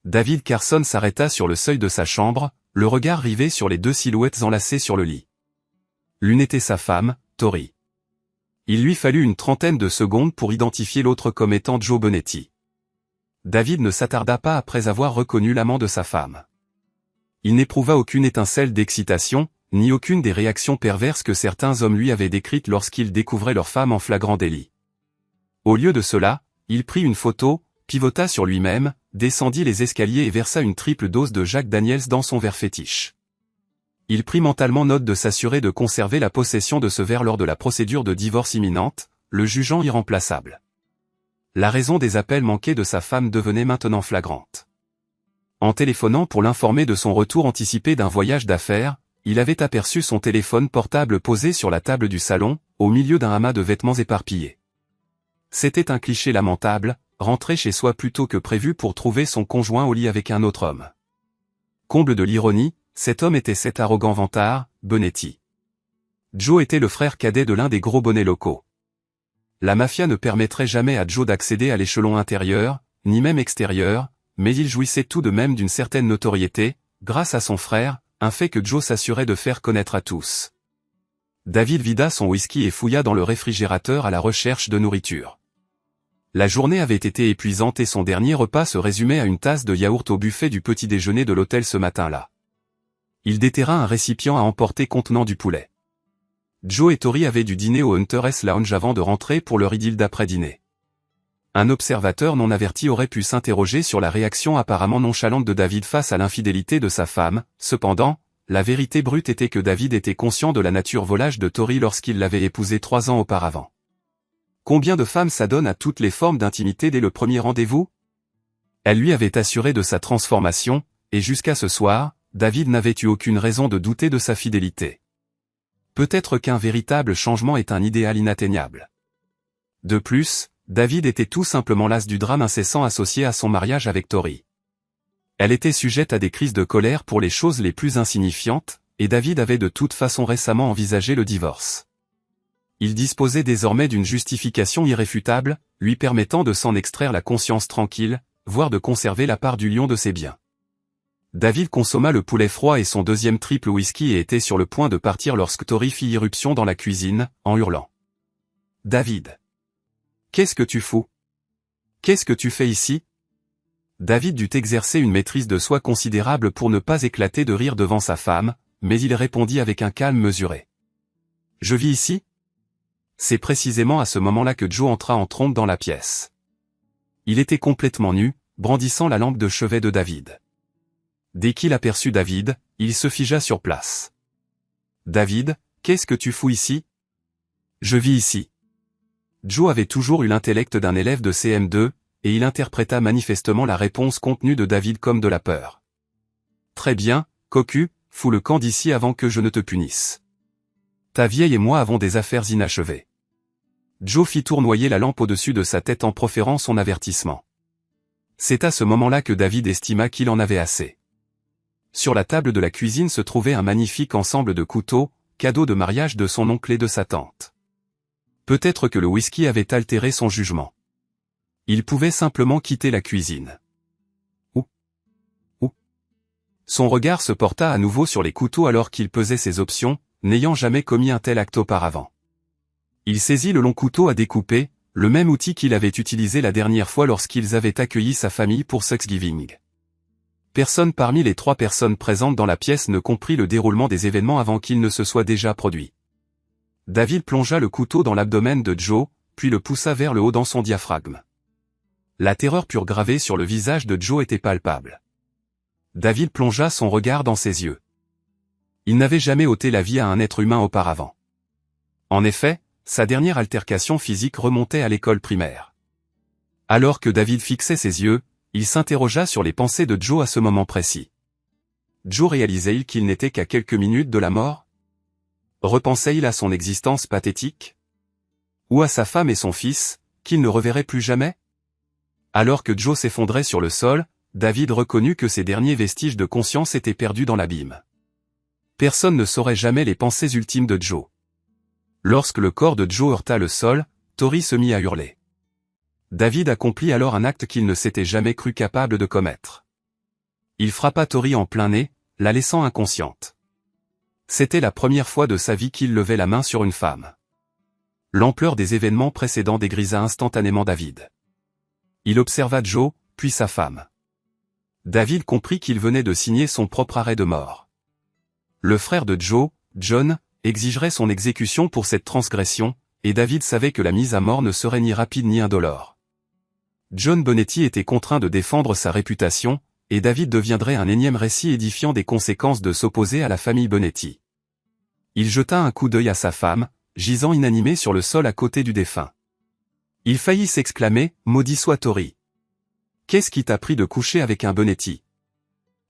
David Carson s'arrêta sur le seuil de sa chambre, le regard rivé sur les deux silhouettes enlacées sur le lit. L'une était sa femme, Tori. Il lui fallut une trentaine de secondes pour identifier l'autre comme étant Joe Bonetti. David ne s'attarda pas après avoir reconnu l'amant de sa femme. Il n'éprouva aucune étincelle d'excitation, ni aucune des réactions perverses que certains hommes lui avaient décrites lorsqu'ils découvraient leur femme en flagrant délit. Au lieu de cela, il prit une photo, pivota sur lui-même, descendit les escaliers et versa une triple dose de Jack Daniels dans son verre fétiche. Il prit mentalement note de s'assurer de conserver la possession de ce verre lors de la procédure de divorce imminente, le jugeant irremplaçable. La raison des appels manqués de sa femme devenait maintenant flagrante. En téléphonant pour l'informer de son retour anticipé d'un voyage d'affaires, il avait aperçu son téléphone portable posé sur la table du salon, au milieu d'un amas de vêtements éparpillés. C'était un cliché lamentable, rentrer chez soi plus tôt que prévu pour trouver son conjoint au lit avec un autre homme. Comble de l'ironie, cet homme était cet arrogant vantard, Bonetti. Joe était le frère cadet de l'un des gros bonnets locaux. La mafia ne permettrait jamais à Joe d'accéder à l'échelon intérieur, ni même extérieur, mais il jouissait tout de même d'une certaine notoriété, grâce à son frère, un fait que Joe s'assurait de faire connaître à tous. David vida son whisky et fouilla dans le réfrigérateur à la recherche de nourriture. La journée avait été épuisante et son dernier repas se résumait à une tasse de yaourt au buffet du petit déjeuner de l'hôtel ce matin-là. Il déterra un récipient à emporter contenant du poulet. Joe et Tori avaient dû dîner au Hunter's Lounge avant de rentrer pour leur idylle d'après-dîner. Un observateur non averti aurait pu s'interroger sur la réaction apparemment nonchalante de David face à l'infidélité de sa femme, cependant, la vérité brute était que David était conscient de la nature volage de Tori lorsqu'il l'avait épousée 3 ans auparavant. Combien de femmes s'adonnent à toutes les formes d'intimité dès le premier rendez-vous? Elle lui avait assuré de sa transformation, et jusqu'à ce soir, David n'avait eu aucune raison de douter de sa fidélité. Peut-être qu'un véritable changement est un idéal inatteignable. De plus, David était tout simplement las du drame incessant associé à son mariage avec Tori. Elle était sujette à des crises de colère pour les choses les plus insignifiantes, et David avait de toute façon récemment envisagé le divorce. Il disposait désormais d'une justification irréfutable, lui permettant de s'en extraire la conscience tranquille, voire de conserver la part du lion de ses biens. David consomma le poulet froid et son deuxième triple whisky et était sur le point de partir lorsque Tori fit irruption dans la cuisine, en hurlant. « David! Qu'est-ce que tu fous? Qu'est-ce que tu fais ici ?» David dut exercer une maîtrise de soi considérable pour ne pas éclater de rire devant sa femme, mais il répondit avec un calme mesuré. « Je vis ici ?» C'est précisément à ce moment-là que Joe entra en trombe dans la pièce. Il était complètement nu, brandissant la lampe de chevet de David. Dès qu'il aperçut David, il se figea sur place. « David, qu'est-ce que tu fous ici ? » ?»« Je vis ici. » Joe avait toujours eu l'intellect d'un élève de CM2, et il interpréta manifestement la réponse contenue de David comme de la peur. « Très bien, cocu, fous le camp d'ici avant que je ne te punisse. Ta vieille et moi avons des affaires inachevées. » Joe fit tournoyer la lampe au-dessus de sa tête en proférant son avertissement. C'est à ce moment-là que David estima qu'il en avait assez. Sur la table de la cuisine se trouvait un magnifique ensemble de couteaux, cadeau de mariage de son oncle et de sa tante. Peut-être que le whisky avait altéré son jugement. Il pouvait simplement quitter la cuisine. Ou. Son regard se porta à nouveau sur les couteaux alors qu'il pesait ses options, n'ayant jamais commis un tel acte auparavant. Il saisit le long couteau à découper, le même outil qu'il avait utilisé la dernière fois lorsqu'ils avaient accueilli sa famille pour Thanksgiving. Personne parmi les 3 personnes présentes dans la pièce ne comprit le déroulement des événements avant qu'ils ne se soient déjà produits. David plongea le couteau dans l'abdomen de Joe, puis le poussa vers le haut dans son diaphragme. La terreur pure gravée sur le visage de Joe était palpable. David plongea son regard dans ses yeux. Il n'avait jamais ôté la vie à un être humain auparavant. En effet, sa dernière altercation physique remontait à l'école primaire. Alors que David fixait ses yeux, il s'interrogea sur les pensées de Joe à ce moment précis. Joe réalisait-il qu'il n'était qu'à quelques minutes de la mort? Repensait-il à son existence pathétique? Ou à sa femme et son fils, qu'il ne reverrait plus jamais? Alors que Joe s'effondrait sur le sol, David reconnut que ses derniers vestiges de conscience étaient perdus dans l'abîme. Personne ne saurait jamais les pensées ultimes de Joe. Lorsque le corps de Joe heurta le sol, Tori se mit à hurler. David accomplit alors un acte qu'il ne s'était jamais cru capable de commettre. Il frappa Tori en plein nez, la laissant inconsciente. C'était la première fois de sa vie qu'il levait la main sur une femme. L'ampleur des événements précédents dégrisa instantanément David. Il observa Joe, puis sa femme. David comprit qu'il venait de signer son propre arrêt de mort. Le frère de Joe, John, exigerait son exécution pour cette transgression, et David savait que la mise à mort ne serait ni rapide ni indolore. John Bonetti était contraint de défendre sa réputation, et David deviendrait un énième récit édifiant des conséquences de s'opposer à la famille Bonetti. Il jeta un coup d'œil à sa femme, gisant inanimée sur le sol à côté du défunt. Il faillit s'exclamer, « Maudit soit Tori. Qu'est-ce qui t'a pris de coucher avec un Bonetti ?»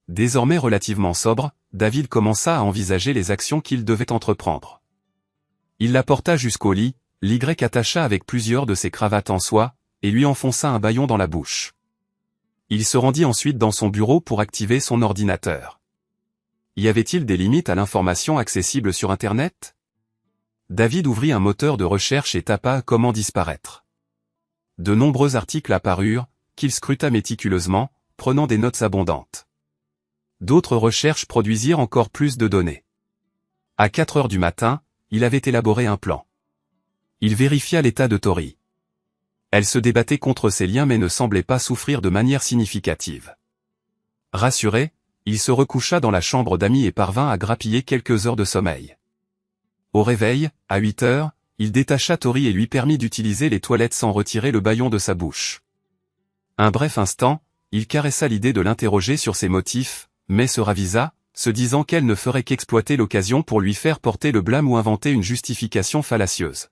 Désormais relativement sobre, David commença à envisager les actions qu'il devait entreprendre. Il la porta jusqu'au lit, l'Y attacha avec plusieurs de ses cravates en soie, et lui enfonça un bâillon dans la bouche. Il se rendit ensuite dans son bureau pour activer son ordinateur. Y avait-il des limites à l'information accessible sur Internet? David ouvrit un moteur de recherche et tapa « Comment disparaître ». De nombreux articles apparurent, qu'il scruta méticuleusement, prenant des notes abondantes. D'autres recherches produisirent encore plus de données. À 4 heures du matin, il avait élaboré un plan. Il vérifia l'état de Tori. Elle se débattait contre ses liens mais ne semblait pas souffrir de manière significative. Rassuré, il se recoucha dans la chambre d'amis et parvint à grappiller quelques heures de sommeil. Au réveil, à 8 heures, il détacha Tori et lui permit d'utiliser les toilettes sans retirer le bâillon de sa bouche. Un bref instant, il caressa l'idée de l'interroger sur ses motifs, mais se ravisa, se disant qu'elle ne ferait qu'exploiter l'occasion pour lui faire porter le blâme ou inventer une justification fallacieuse.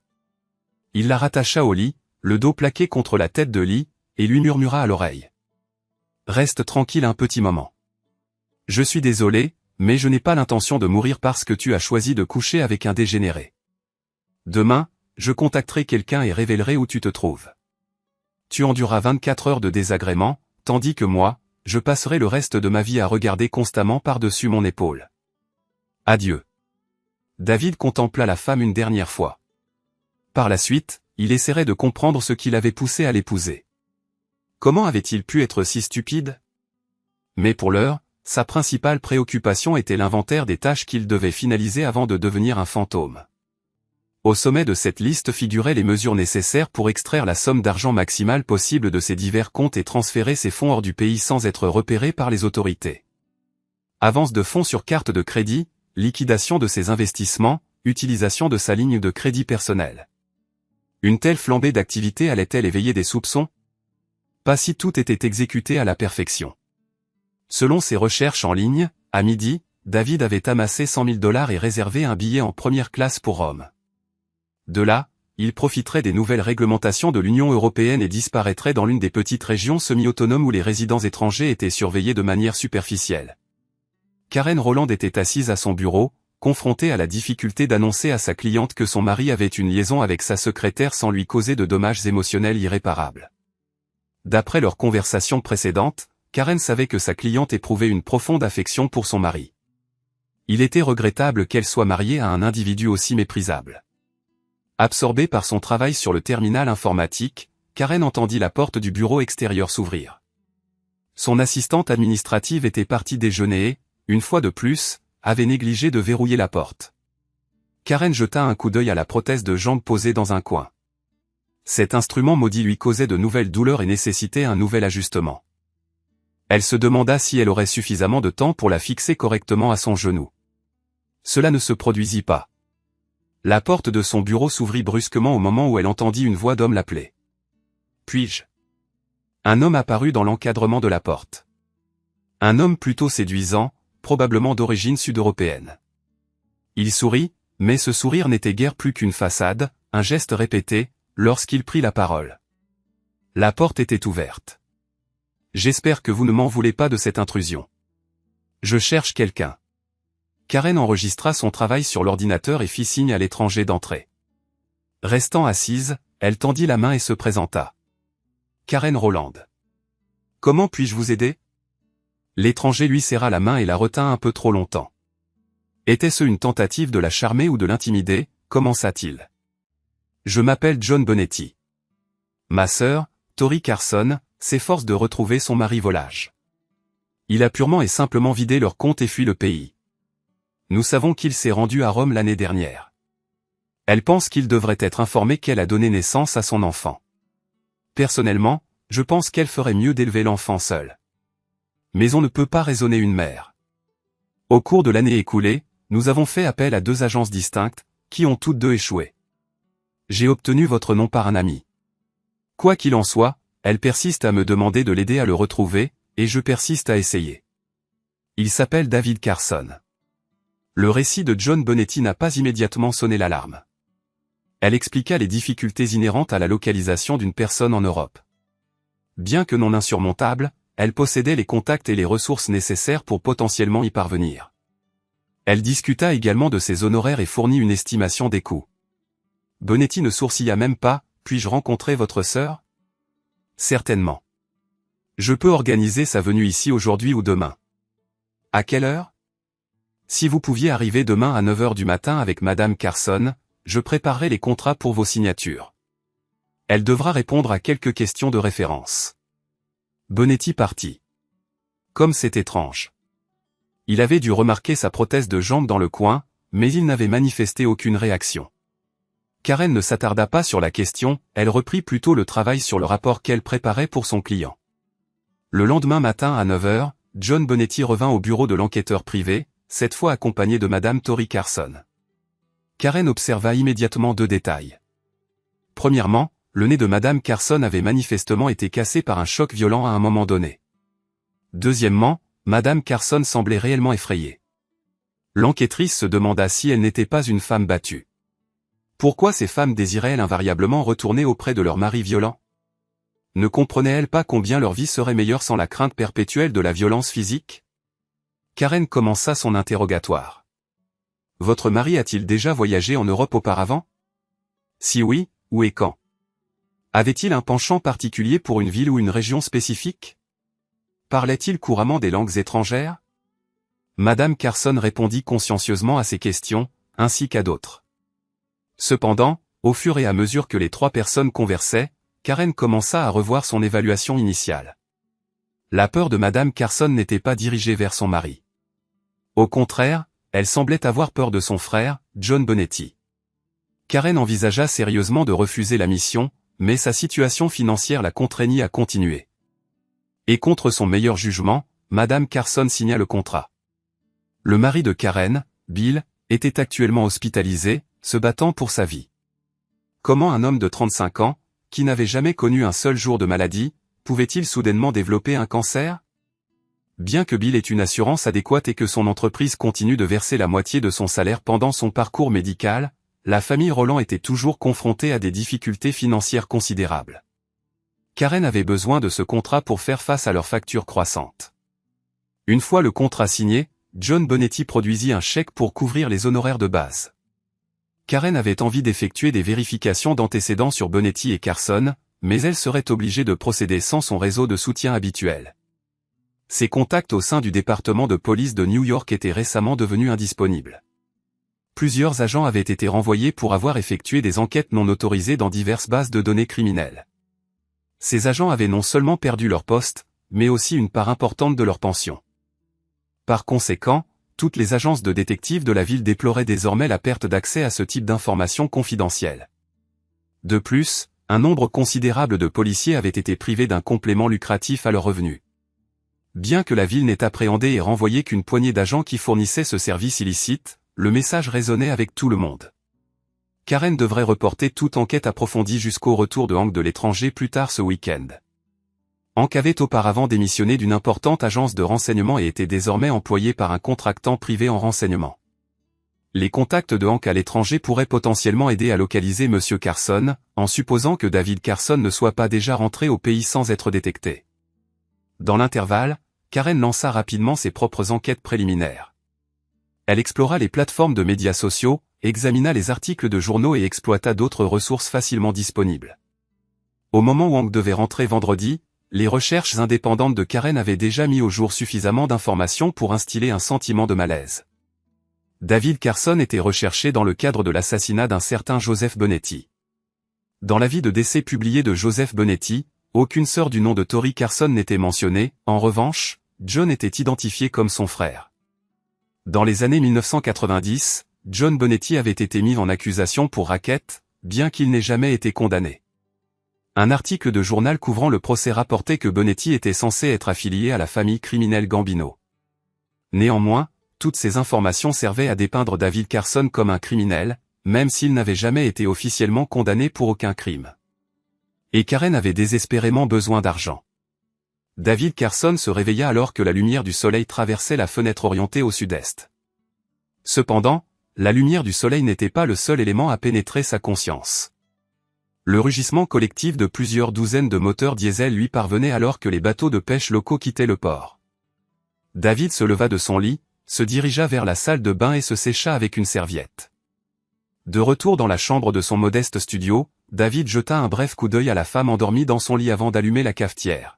Il la rattacha au lit, le dos plaqué contre la tête de lit, et lui murmura à l'oreille. « Reste tranquille un petit moment. Je suis désolé, mais je n'ai pas l'intention de mourir parce que tu as choisi de coucher avec un dégénéré. Demain, je contacterai quelqu'un et révélerai où tu te trouves. Tu enduras 24 heures de désagréments, tandis que moi, je passerai le reste de ma vie à regarder constamment par-dessus mon épaule. Adieu. » David contempla la femme une dernière fois. Par la suite, il essaierait de comprendre ce qui l'avait poussé à l'épouser. Comment avait-il pu être si stupide? Mais pour l'heure, sa principale préoccupation était l'inventaire des tâches qu'il devait finaliser avant de devenir un fantôme. Au sommet de cette liste figuraient les mesures nécessaires pour extraire la somme d'argent maximale possible de ses divers comptes et transférer ses fonds hors du pays sans être repéré par les autorités. Avance de fonds sur carte de crédit, liquidation de ses investissements, utilisation de sa ligne de crédit personnel. Une telle flambée d'activité allait-elle éveiller des soupçons? Pas si tout était exécuté à la perfection. Selon ses recherches en ligne, à midi, David avait amassé 100 000 $ et réservé un billet en première classe pour Rome. De là, il profiterait des nouvelles réglementations de l'Union européenne et disparaîtrait dans l'une des petites régions semi-autonomes où les résidents étrangers étaient surveillés de manière superficielle. Karen Roland était assise à son bureau, confrontée à la difficulté d'annoncer à sa cliente que son mari avait une liaison avec sa secrétaire sans lui causer de dommages émotionnels irréparables. D'après leur conversation précédente, Karen savait que sa cliente éprouvait une profonde affection pour son mari. Il était regrettable qu'elle soit mariée à un individu aussi méprisable. Absorbée par son travail sur le terminal informatique, Karen entendit la porte du bureau extérieur s'ouvrir. Son assistante administrative était partie déjeuner et, une fois de plus, avait négligé de verrouiller la porte. Karen jeta un coup d'œil à la prothèse de jambe posée dans un coin. Cet instrument maudit lui causait de nouvelles douleurs et nécessitait un nouvel ajustement. Elle se demanda si elle aurait suffisamment de temps pour la fixer correctement à son genou. Cela ne se produisit pas. La porte de son bureau s'ouvrit brusquement au moment où elle entendit une voix d'homme l'appeler. « Puis-je » Un homme apparut dans l'encadrement de la porte. Un homme plutôt séduisant, probablement d'origine sud-européenne. Il sourit, mais ce sourire n'était guère plus qu'une façade, un geste répété, lorsqu'il prit la parole. La porte était ouverte. « J'espère que vous ne m'en voulez pas de cette intrusion. Je cherche quelqu'un. » Karen enregistra son travail sur l'ordinateur et fit signe à l'étranger d'entrer. Restant assise, elle tendit la main et se présenta. « Karen Roland. Comment puis-je vous aider ?» L'étranger lui serra la main et la retint un peu trop longtemps. Était-ce une tentative de la charmer ou de l'intimider, commença-t-il. « Je m'appelle John Bonetti. Ma sœur, Tori Carson, s'efforce de retrouver son mari volage. Il a purement et simplement vidé leur compte et fui le pays. Nous savons qu'il s'est rendu à Rome l'année dernière. Elle pense qu'il devrait être informé qu'elle a donné naissance à son enfant. Personnellement, je pense qu'elle ferait mieux d'élever l'enfant seule. Mais on ne peut pas raisonner une mère. Au cours de l'année écoulée, nous avons fait appel à 2 agences distinctes, qui ont toutes 2 échoué. J'ai obtenu votre nom par un ami. Quoi qu'il en soit, elle persiste à me demander de l'aider à le retrouver, et je persiste à essayer. Il s'appelle David Carson. Le récit de John Bonetti n'a pas immédiatement sonné l'alarme. Elle expliqua les difficultés inhérentes à la localisation d'une personne en Europe. Bien que non insurmontable, elle possédait les contacts et les ressources nécessaires pour potentiellement y parvenir. Elle discuta également de ses honoraires et fournit une estimation des coûts. Bonetti ne sourcilla même pas. « Puis-je rencontrer votre sœur ?»« Certainement. Je peux organiser sa venue ici aujourd'hui ou demain. »« À quelle heure ?»« Si vous pouviez arriver demain à 9 h du matin avec Madame Carson, je préparerai les contrats pour vos signatures. Elle devra répondre à quelques questions de référence. » Bonetti partit. Comme c'est étrange. Il avait dû remarquer sa prothèse de jambe dans le coin, mais il n'avait manifesté aucune réaction. Karen ne s'attarda pas sur la question, elle reprit plutôt le travail sur le rapport qu'elle préparait pour son client. Le lendemain matin à 9 h, John Bonetti revint au bureau de l'enquêteur privé, cette fois accompagné de Madame Tori Carson. Karen observa immédiatement 2 détails. Premièrement, le nez de Madame Carson avait manifestement été cassé par un choc violent à un moment donné. Deuxièmement, Madame Carson semblait réellement effrayée. L'enquêtrice se demanda si elle n'était pas une femme battue. Pourquoi ces femmes désiraient-elles invariablement retourner auprès de leur mari violent? Ne comprenaient-elles pas combien leur vie serait meilleure sans la crainte perpétuelle de la violence physique? Karen commença son interrogatoire. Votre mari a-t-il déjà voyagé en Europe auparavant? Si oui, où et quand? Avait-il un penchant particulier pour une ville ou une région spécifique? Parlait-il couramment des langues étrangères? Madame Carson répondit consciencieusement à ces questions, ainsi qu'à d'autres. Cependant, au fur et à mesure que les 3 personnes conversaient, Karen commença à revoir son évaluation initiale. La peur de Madame Carson n'était pas dirigée vers son mari. Au contraire, elle semblait avoir peur de son frère, John Bonetti. Karen envisagea sérieusement de refuser la mission, mais sa situation financière la contraignit à continuer. Et contre son meilleur jugement, Madame Carson signa le contrat. Le mari de Karen, Bill, était actuellement hospitalisé, se battant pour sa vie. Comment un homme de 35 ans, qui n'avait jamais connu un seul jour de maladie, pouvait-il soudainement développer un cancer? Bien que Bill ait une assurance adéquate et que son entreprise continue de verser la moitié de son salaire pendant son parcours médical, la famille Roland était toujours confrontée à des difficultés financières considérables. Karen avait besoin de ce contrat pour faire face à leurs factures croissantes. Une fois le contrat signé, John Bonetti produisit un chèque pour couvrir les honoraires de base. Karen avait envie d'effectuer des vérifications d'antécédents sur Bonetti et Carson, mais elle serait obligée de procéder sans son réseau de soutien habituel. Ses contacts au sein du département de police de New York étaient récemment devenus indisponibles. Plusieurs agents avaient été renvoyés pour avoir effectué des enquêtes non autorisées dans diverses bases de données criminelles. Ces agents avaient non seulement perdu leur poste, mais aussi une part importante de leur pension. Par conséquent, toutes les agences de détectives de la ville déploraient désormais la perte d'accès à ce type d'informations confidentielles. De plus, un nombre considérable de policiers avaient été privés d'un complément lucratif à leurs revenus. Bien que la ville n'ait appréhendé et renvoyé qu'une poignée d'agents qui fournissaient ce service illicite, le message résonnait avec tout le monde. Karen devrait reporter toute enquête approfondie jusqu'au retour de Hank de l'étranger plus tard ce week-end. Hank avait auparavant démissionné d'une importante agence de renseignement et était désormais employé par un contractant privé en renseignement. Les contacts de Hank à l'étranger pourraient potentiellement aider à localiser M. Carson, en supposant que David Carson ne soit pas déjà rentré au pays sans être détecté. Dans l'intervalle, Karen lança rapidement ses propres enquêtes préliminaires. Elle explora les plateformes de médias sociaux, examina les articles de journaux et exploita d'autres ressources facilement disponibles. Au moment où Hank devait rentrer vendredi, les recherches indépendantes de Karen avaient déjà mis au jour suffisamment d'informations pour instiller un sentiment de malaise. David Carson était recherché dans le cadre de l'assassinat d'un certain Joseph Bonetti. Dans l'avis de décès publié de Joseph Bonetti, aucune sœur du nom de Tori Carson n'était mentionnée. En revanche, John était identifié comme son frère. Dans les années 1990, John Bonetti avait été mis en accusation pour racket, bien qu'il n'ait jamais été condamné. Un article de journal couvrant le procès rapportait que Bonetti était censé être affilié à la famille criminelle Gambino. Néanmoins, toutes ces informations servaient à dépeindre David Carson comme un criminel, même s'il n'avait jamais été officiellement condamné pour aucun crime. Et Karen avait désespérément besoin d'argent. David Carson se réveilla alors que la lumière du soleil traversait la fenêtre orientée au sud-est. Cependant, la lumière du soleil n'était pas le seul élément à pénétrer sa conscience. Le rugissement collectif de plusieurs douzaines de moteurs diesel lui parvenait alors que les bateaux de pêche locaux quittaient le port. David se leva de son lit, se dirigea vers la salle de bain et se sécha avec une serviette. De retour dans la chambre de son modeste studio, David jeta un bref coup d'œil à la femme endormie dans son lit avant d'allumer la cafetière.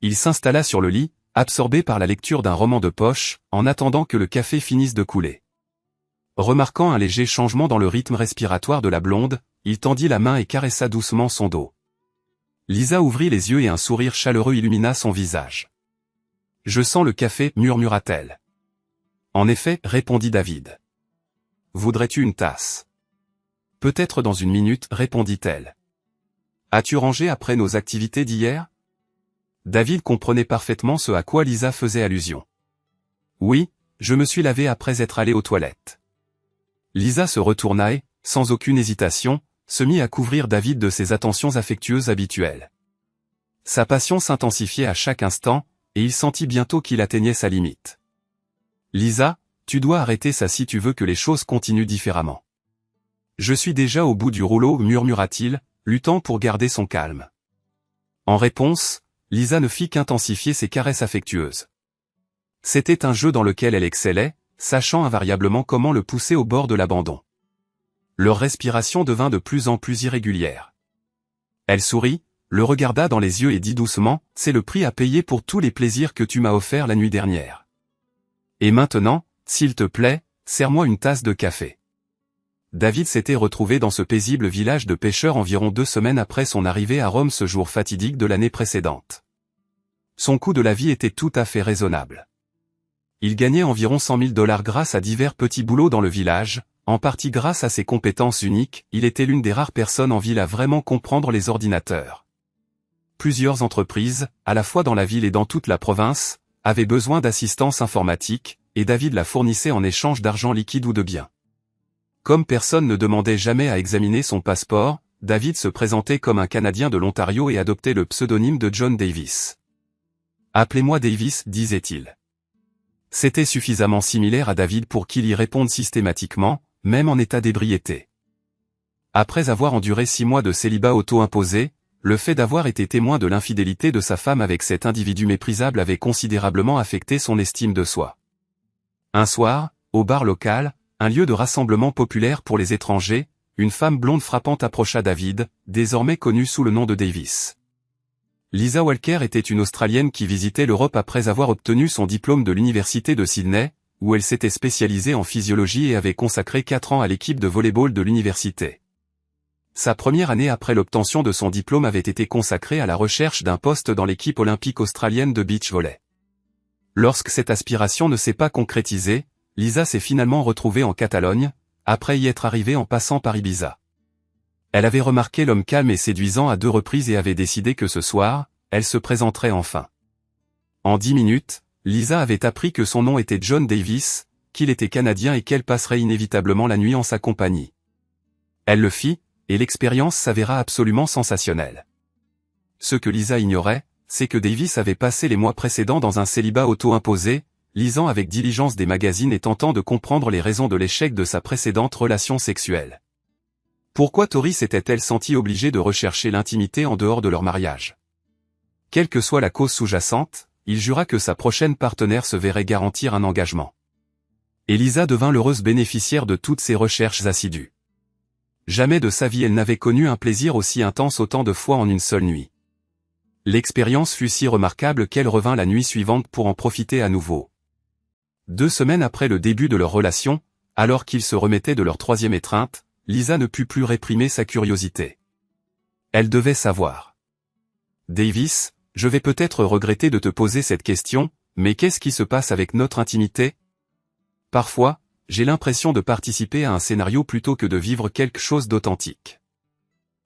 Il s'installa sur le lit, absorbé par la lecture d'un roman de poche, en attendant que le café finisse de couler. Remarquant un léger changement dans le rythme respiratoire de la blonde, il tendit la main et caressa doucement son dos. Lisa ouvrit les yeux et un sourire chaleureux illumina son visage. « Je sens le café, murmura-t-elle. « En effet, répondit David. « Voudrais-tu une tasse ?»« Peut-être dans une minute, répondit-elle. « As-tu rangé après nos activités d'hier ?» David comprenait parfaitement ce à quoi Lisa faisait allusion. « Oui, je me suis lavé après être allé aux toilettes. » Lisa se retourna et, sans aucune hésitation, se mit à couvrir David de ses attentions affectueuses habituelles. Sa passion s'intensifiait à chaque instant, et il sentit bientôt qu'il atteignait sa limite. « Lisa, tu dois arrêter ça si tu veux que les choses continuent différemment. »« Je suis déjà au bout du rouleau, murmura-t-il, luttant pour garder son calme. En réponse, Lisa ne fit qu'intensifier ses caresses affectueuses. C'était un jeu dans lequel elle excellait, sachant invariablement comment le pousser au bord de l'abandon. Leur respiration devint de plus en plus irrégulière. Elle sourit, le regarda dans les yeux et dit doucement, « C'est le prix à payer pour tous les plaisirs que tu m'as offerts la nuit dernière. Et maintenant, s'il te plaît, sers-moi une tasse de café. » David s'était retrouvé dans ce paisible village de pêcheurs environ 2 semaines après son arrivée à Rome ce jour fatidique de l'année précédente. Son coût de la vie était tout à fait raisonnable. Il gagnait environ $100 000 grâce à divers petits boulots dans le village, en partie grâce à ses compétences uniques, il était l'une des rares personnes en ville à vraiment comprendre les ordinateurs. Plusieurs entreprises, à la fois dans la ville et dans toute la province, avaient besoin d'assistance informatique, et David la fournissait en échange d'argent liquide ou de biens. Comme personne ne demandait jamais à examiner son passeport, David se présentait comme un Canadien de l'Ontario et adoptait le pseudonyme de John Davis. « Appelez-moi Davis, disait-il. » C'était suffisamment similaire à David pour qu'il y réponde systématiquement, même en état d'ébriété. Après avoir enduré 6 mois de célibat auto-imposé, le fait d'avoir été témoin de l'infidélité de sa femme avec cet individu méprisable avait considérablement affecté son estime de soi. Un soir, au bar local, un lieu de rassemblement populaire pour les étrangers, une femme blonde frappante approcha David, désormais connu sous le nom de Davis. Lisa Walker était une Australienne qui visitait l'Europe après avoir obtenu son diplôme de l'université de Sydney, où elle s'était spécialisée en physiologie et avait consacré 4 ans à l'équipe de volley-ball de l'université. Sa première année après l'obtention de son diplôme avait été consacrée à la recherche d'un poste dans l'équipe olympique australienne de beach volley. Lorsque cette aspiration ne s'est pas concrétisée, Lisa s'est finalement retrouvée en Catalogne, après y être arrivée en passant par Ibiza. Elle avait remarqué l'homme calme et séduisant à 2 reprises et avait décidé que ce soir, elle se présenterait enfin. En 10 minutes, Lisa avait appris que son nom était John Davis, qu'il était canadien et qu'elle passerait inévitablement la nuit en sa compagnie. Elle le fit, et l'expérience s'avéra absolument sensationnelle. Ce que Lisa ignorait, c'est que Davis avait passé les mois précédents dans un célibat auto-imposé, lisant avec diligence des magazines et tentant de comprendre les raisons de l'échec de sa précédente relation sexuelle. Pourquoi Tori s'était-elle sentie obligée de rechercher l'intimité en dehors de leur mariage? Quelle que soit la cause sous-jacente, il jura que sa prochaine partenaire se verrait garantir un engagement. Et Lisa devint l'heureuse bénéficiaire de toutes ses recherches assidues. Jamais de sa vie elle n'avait connu un plaisir aussi intense autant de fois en une seule nuit. L'expérience fut si remarquable qu'elle revint la nuit suivante pour en profiter à nouveau. 2 semaines après le début de leur relation, alors qu'ils se remettaient de leur 3e étreinte, Lisa ne put plus réprimer sa curiosité. Elle devait savoir. « Davis, je vais peut-être regretter de te poser cette question, Mais qu'est-ce qui se passe avec notre intimité? Parfois, j'ai l'impression de participer à un scénario plutôt que de vivre quelque chose d'authentique.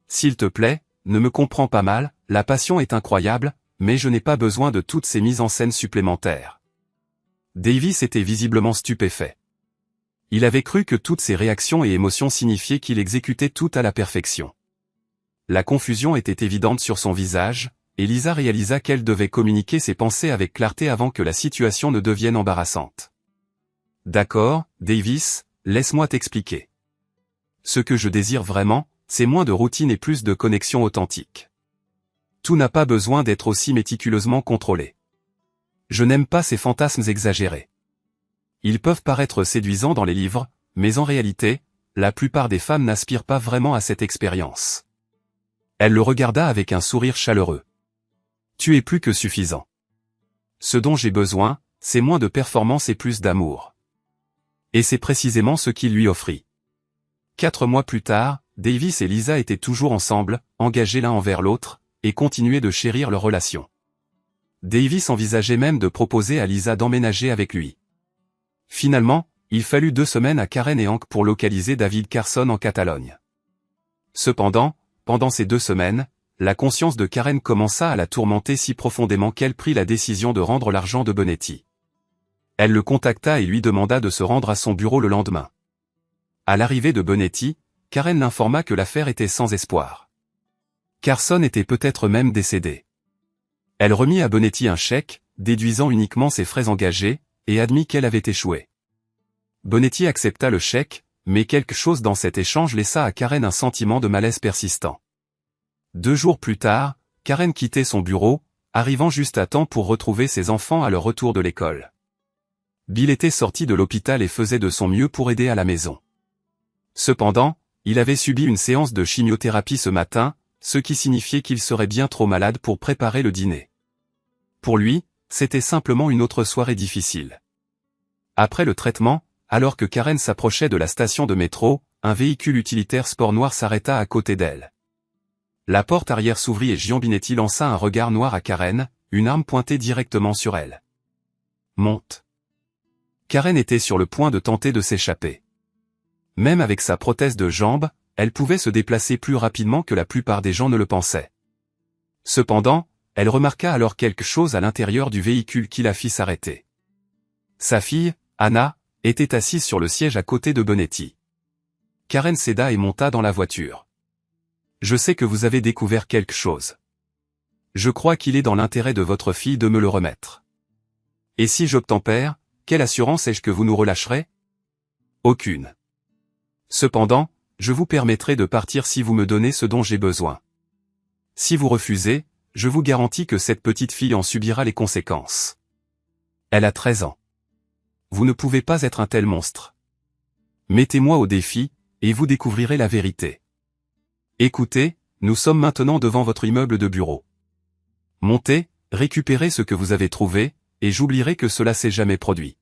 S'il te plaît, ne me comprends pas mal, la passion est incroyable, mais je n'ai pas besoin de toutes ces mises en scène supplémentaires. Davis était visiblement stupéfait. Il avait cru que toutes ses réactions et émotions signifiaient qu'il exécutait tout à la perfection. La confusion était évidente sur son visage, et Lisa réalisa qu'elle devait communiquer ses pensées avec clarté avant que la situation ne devienne embarrassante. D'accord, Davis, laisse-moi t'expliquer. Ce que je désire vraiment, c'est moins de routine et plus de connexion authentique. Tout n'a pas besoin d'être aussi méticuleusement contrôlé. Je n'aime pas ces fantasmes exagérés. Ils peuvent paraître séduisants dans les livres, mais en réalité, la plupart des femmes n'aspirent pas vraiment à cette expérience. Elle le regarda avec un sourire chaleureux. Tu es plus que suffisant. Ce dont j'ai besoin, c'est moins de performance et plus d'amour. Et c'est précisément ce qu'il lui offrit. 4 mois plus tard, Davis et Lisa étaient toujours ensemble, engagés l'un envers l'autre, et continuaient de chérir leur relation. Davis envisageait même de proposer à Lisa d'emménager avec lui. Finalement, il fallut 2 semaines à Karen et Hank pour localiser David Carson en Catalogne. Cependant, pendant ces 2 semaines, la conscience de Karen commença à la tourmenter si profondément qu'elle prit la décision de rendre l'argent de Bonetti. Elle le contacta et lui demanda de se rendre à son bureau le lendemain. À l'arrivée de Bonetti, Karen l'informa que l'affaire était sans espoir. Carson était peut-être même décédé. Elle remit à Bonetti un chèque, déduisant uniquement ses frais engagés, et admit qu'elle avait échoué. Bonetti accepta le chèque, mais quelque chose dans cet échange laissa à Karen un sentiment de malaise persistant. 2 jours plus tard, Karen quittait son bureau, arrivant juste à temps pour retrouver ses enfants à leur retour de l'école. Bill était sorti de l'hôpital et faisait de son mieux pour aider à la maison. Cependant, il avait subi une séance de chimiothérapie ce matin, ce qui signifiait qu'il serait bien trop malade pour préparer le dîner. Pour lui, c'était simplement une autre soirée difficile. Après le traitement, alors que Karen s'approchait de la station de métro, un véhicule utilitaire sport noir s'arrêta à côté d'elle. La porte arrière s'ouvrit et Giambinetti lança un regard noir à Karen, une arme pointée directement sur elle. « Monte !» Karen était sur le point de tenter de s'échapper. Même avec sa prothèse de jambe, elle pouvait se déplacer plus rapidement que la plupart des gens ne le pensaient. Cependant, elle remarqua alors quelque chose à l'intérieur du véhicule qui la fit s'arrêter. Sa fille, Anna, était assise sur le siège à côté de Bonetti. Karen céda et monta dans la voiture. « Je sais que vous avez découvert quelque chose. Je crois qu'il est dans l'intérêt de votre fille de me le remettre. Et si j'obtempère, quelle assurance ai-je que vous nous relâcherez? Aucune. Cependant, je vous permettrai de partir si vous me donnez ce dont j'ai besoin. Si vous refusez, je vous garantis que cette petite fille en subira les conséquences. Elle a 13 ans. Vous ne pouvez pas être un tel monstre. Mettez-moi au défi, et vous découvrirez la vérité. Écoutez, nous sommes maintenant devant votre immeuble de bureau. Montez, récupérez ce que vous avez trouvé, et j'oublierai que cela s'est jamais produit.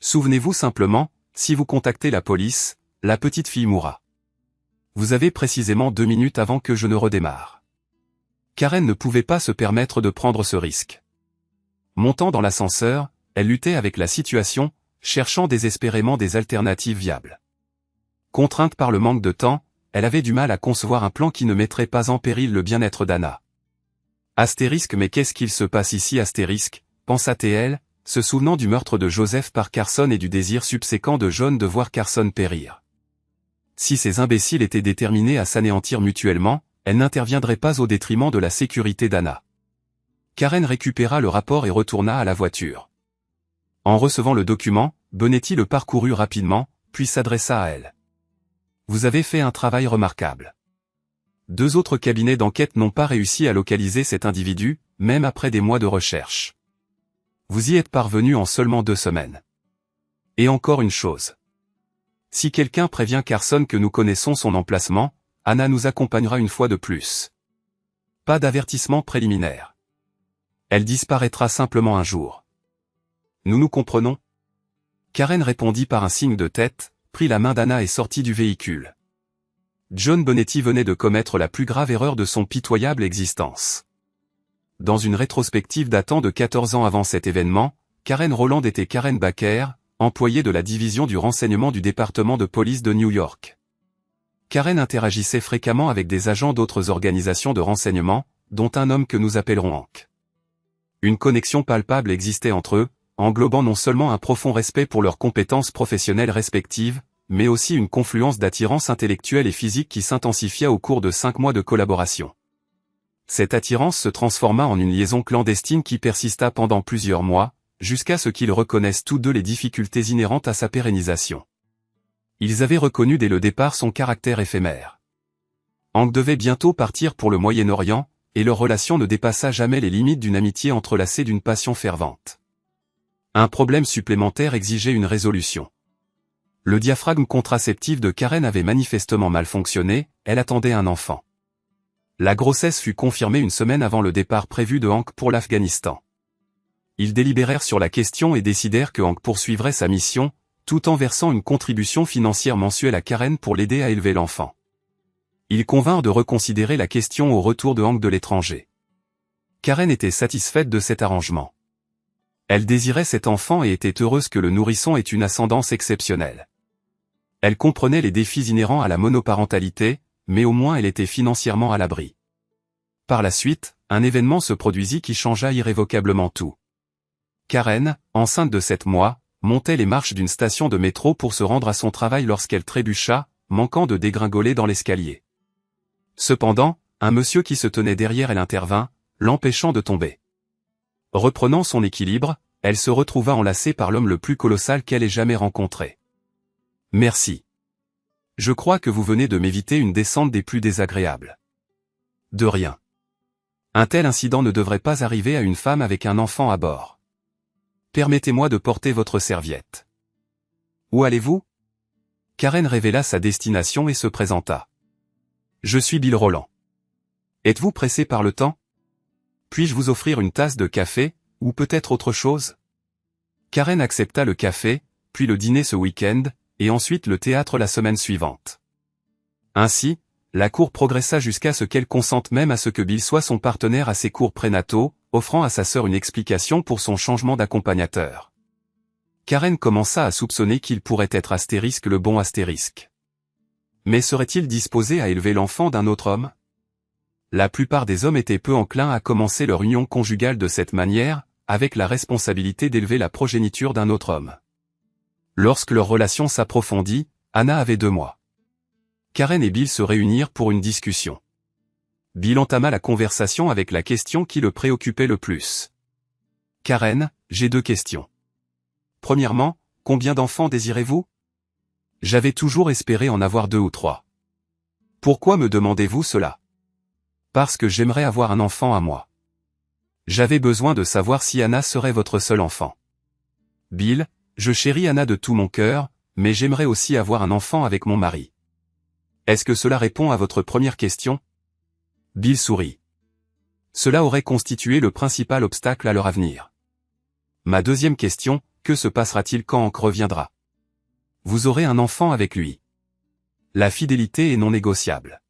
Souvenez-vous simplement, si vous contactez la police, la petite fille mourra. Vous avez précisément 2 minutes avant que je ne redémarre. Karen ne pouvait pas se permettre de prendre ce risque. Montant dans l'ascenseur, elle luttait avec la situation, cherchant désespérément des alternatives viables. Contrainte par le manque de temps, elle avait du mal à concevoir un plan qui ne mettrait pas en péril le bien-être d'Anna. Astérisque, mais qu'est-ce qu'il se passe ici astérisque, pensa-t-elle, se souvenant du meurtre de Joseph par Carson et du désir subséquent de John de voir Carson périr. Si ces imbéciles étaient déterminés à s'anéantir mutuellement, elle n'interviendrait pas au détriment de la sécurité d'Anna. Karen récupéra le rapport et retourna à la voiture. En recevant le document, Bonetti le parcourut rapidement, puis s'adressa à elle. « Vous avez fait un travail remarquable. 2 autres cabinets d'enquête n'ont pas réussi à localiser cet individu, même après des mois de recherche. Vous y êtes parvenu en seulement 2 semaines. Et encore une chose. Si quelqu'un prévient Carson que nous connaissons son emplacement, Anna nous accompagnera une fois de plus. Pas d'avertissement préliminaire. Elle disparaîtra simplement un jour. Nous nous comprenons ? » Karen répondit par un signe de tête, prit la main d'Anna et sortit du véhicule. John Bonetti venait de commettre la plus grave erreur de son pitoyable existence. dans une rétrospective datant de 14 ans avant cet événement, Karen Roland était Karen Baker, employée de la division du renseignement du département de police de New York. Karen interagissait fréquemment avec des agents d'autres organisations de renseignement, dont un homme que nous appellerons Hank. Une connexion palpable existait entre eux, englobant non seulement un profond respect pour leurs compétences professionnelles respectives, mais aussi une confluence d'attirance intellectuelle et physique qui s'intensifia au cours de 5 mois de collaboration. Cette attirance se transforma en une liaison clandestine qui persista pendant plusieurs mois, jusqu'à ce qu'ils reconnaissent tous deux les difficultés inhérentes à sa pérennisation. Ils avaient reconnu dès le départ son caractère éphémère. Hank devait bientôt partir pour le Moyen-Orient, et leur relation ne dépassa jamais les limites d'une amitié entrelacée d'une passion fervente. Un problème supplémentaire exigeait une résolution. Le diaphragme contraceptif de Karen avait manifestement mal fonctionné, elle attendait un enfant. La grossesse fut confirmée une semaine avant le départ prévu de Hank pour l'Afghanistan. Ils délibérèrent sur la question et décidèrent que Hank poursuivrait sa mission, tout en versant une contribution financière mensuelle à Karen pour l'aider à élever l'enfant. Ils convinrent de reconsidérer la question au retour de Hank de l'étranger. Karen était satisfaite de cet arrangement. Elle désirait cet enfant et était heureuse que le nourrisson ait une ascendance exceptionnelle. Elle comprenait les défis inhérents à la monoparentalité, mais au moins elle était financièrement à l'abri. Par la suite, un événement se produisit qui changea irrévocablement tout. Karen, enceinte de 7 mois, montait les marches d'une station de métro pour se rendre à son travail lorsqu'elle trébucha, manquant de dégringoler dans l'escalier. Cependant, un monsieur qui se tenait derrière elle intervint, l'empêchant de tomber. Reprenant son équilibre, elle se retrouva enlacée par l'homme le plus colossal qu'elle ait jamais rencontré. « Merci. Je crois que vous venez de m'éviter une descente des plus désagréables. » « De rien. Un tel incident ne devrait pas arriver à une femme avec un enfant à bord. Permettez-moi de porter votre serviette. »« Où allez-vous » Karen révéla sa destination et se présenta. « Je suis Bill Roland. Êtes-vous pressé par le temps ? Puis-je vous offrir une tasse de café, ou peut-être autre chose ?» Karen accepta le café, puis le dîner ce week-end, et ensuite le théâtre la semaine suivante. Ainsi, la cour progressa jusqu'à ce qu'elle consente même à ce que Bill soit son partenaire à ses cours prénataux, offrant à sa sœur une explication pour son changement d'accompagnateur. Karen commença à soupçonner qu'il pourrait être Astérisque le bon Astérisque. Mais serait-il disposé à élever l'enfant d'un autre homme ? La plupart des hommes étaient peu enclins à commencer leur union conjugale de cette manière, avec la responsabilité d'élever la progéniture d'un autre homme. Lorsque leur relation s'approfondit, Anna avait 2 mois. Karen et Bill se réunirent pour une discussion. Bill entama la conversation avec la question qui le préoccupait le plus. « Karen, j'ai 2 questions. Premièrement, combien d'enfants désirez-vous ? J'avais toujours espéré en avoir 2 ou 3. Pourquoi me demandez-vous cela ? Parce que j'aimerais avoir un enfant à moi. J'avais besoin de savoir si Anna serait votre seul enfant. Bill, je chéris Anna de tout mon cœur, mais j'aimerais aussi avoir un enfant avec mon mari. Est-ce que cela répond à votre première question ? Bill sourit. Cela aurait constitué le principal obstacle à leur avenir. Ma deuxième question, que se passera-t-il quand Hank reviendra ? Vous aurez un enfant avec lui. La fidélité est non négociable.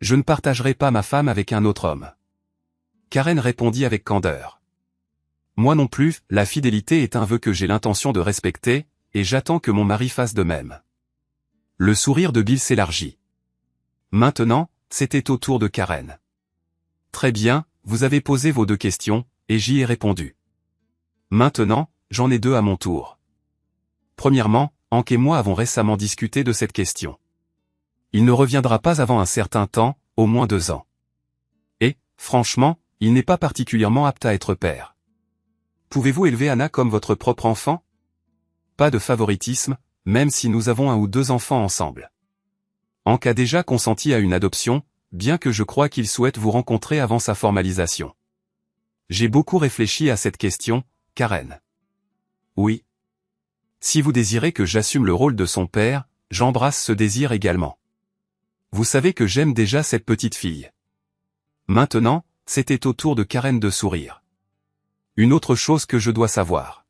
Je ne partagerai pas ma femme avec un autre homme. Karen répondit avec candeur. Moi non plus, la fidélité est un vœu que j'ai l'intention de respecter, et j'attends que mon mari fasse de même. Le sourire de Bill s'élargit. Maintenant, c'était au tour de Karen. Très bien, vous avez posé vos 2 questions, et j'y ai répondu. Maintenant, j'en ai 2 à mon tour. Premièrement, Hank et moi avons récemment discuté de cette question. Il ne reviendra pas avant un certain temps, au moins 2 ans. Et, franchement, il n'est pas particulièrement apte à être père. Pouvez-vous élever Anna comme votre propre enfant ? Pas de favoritisme, même si nous avons 1 ou 2 enfants ensemble. Hank a déjà consenti à une adoption, bien que je crois qu'il souhaite vous rencontrer avant sa formalisation. J'ai beaucoup réfléchi à cette question, Karen. Oui. Si vous désirez que j'assume le rôle de son père, j'embrasse ce désir également. Vous savez que j'aime déjà cette petite fille. Maintenant, c'était au tour de Karen de sourire. Une autre chose que je dois savoir.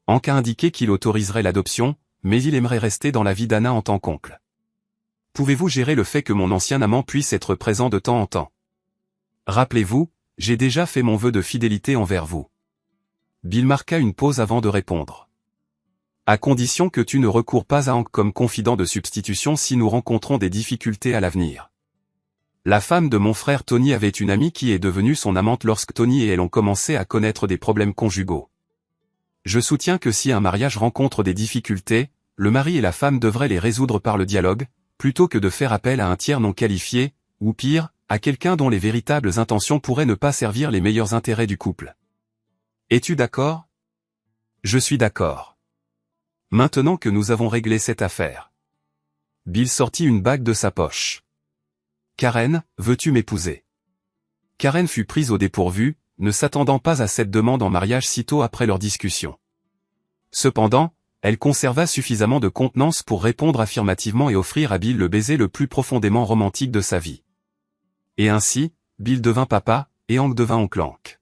Hank a indiqué qu'il autoriserait l'adoption, mais il aimerait rester dans la vie d'Anna en tant qu'oncle. Pouvez-vous gérer le fait que mon ancien amant puisse être présent de temps en temps ? Rappelez-vous, J'ai déjà fait mon vœu de fidélité envers vous. Bill marqua une pause avant de répondre. À condition que tu ne recours pas à Hank comme confident de substitution si nous rencontrons des difficultés à l'avenir. La femme de mon frère Tony avait une amie qui est devenue son amante lorsque Tony et elle ont commencé à connaître des problèmes conjugaux. Je soutiens que si un mariage rencontre des difficultés, le mari et la femme devraient les résoudre par le dialogue, plutôt que de faire appel à un tiers non qualifié, ou pire, à quelqu'un dont les véritables intentions pourraient ne pas servir les meilleurs intérêts du couple. Es-tu d'accord? Je suis d'accord. Maintenant que nous avons réglé cette affaire. Bill sortit une bague de sa poche. Karen, veux-tu m'épouser? Karen fut prise au dépourvu, ne s'attendant pas à cette demande en mariage sitôt après leur discussion. Cependant, elle conserva suffisamment de contenance pour répondre affirmativement et offrir à Bill le baiser le plus profondément romantique de sa vie. Et ainsi, Bill devint papa, et Hank devint oncle Hank.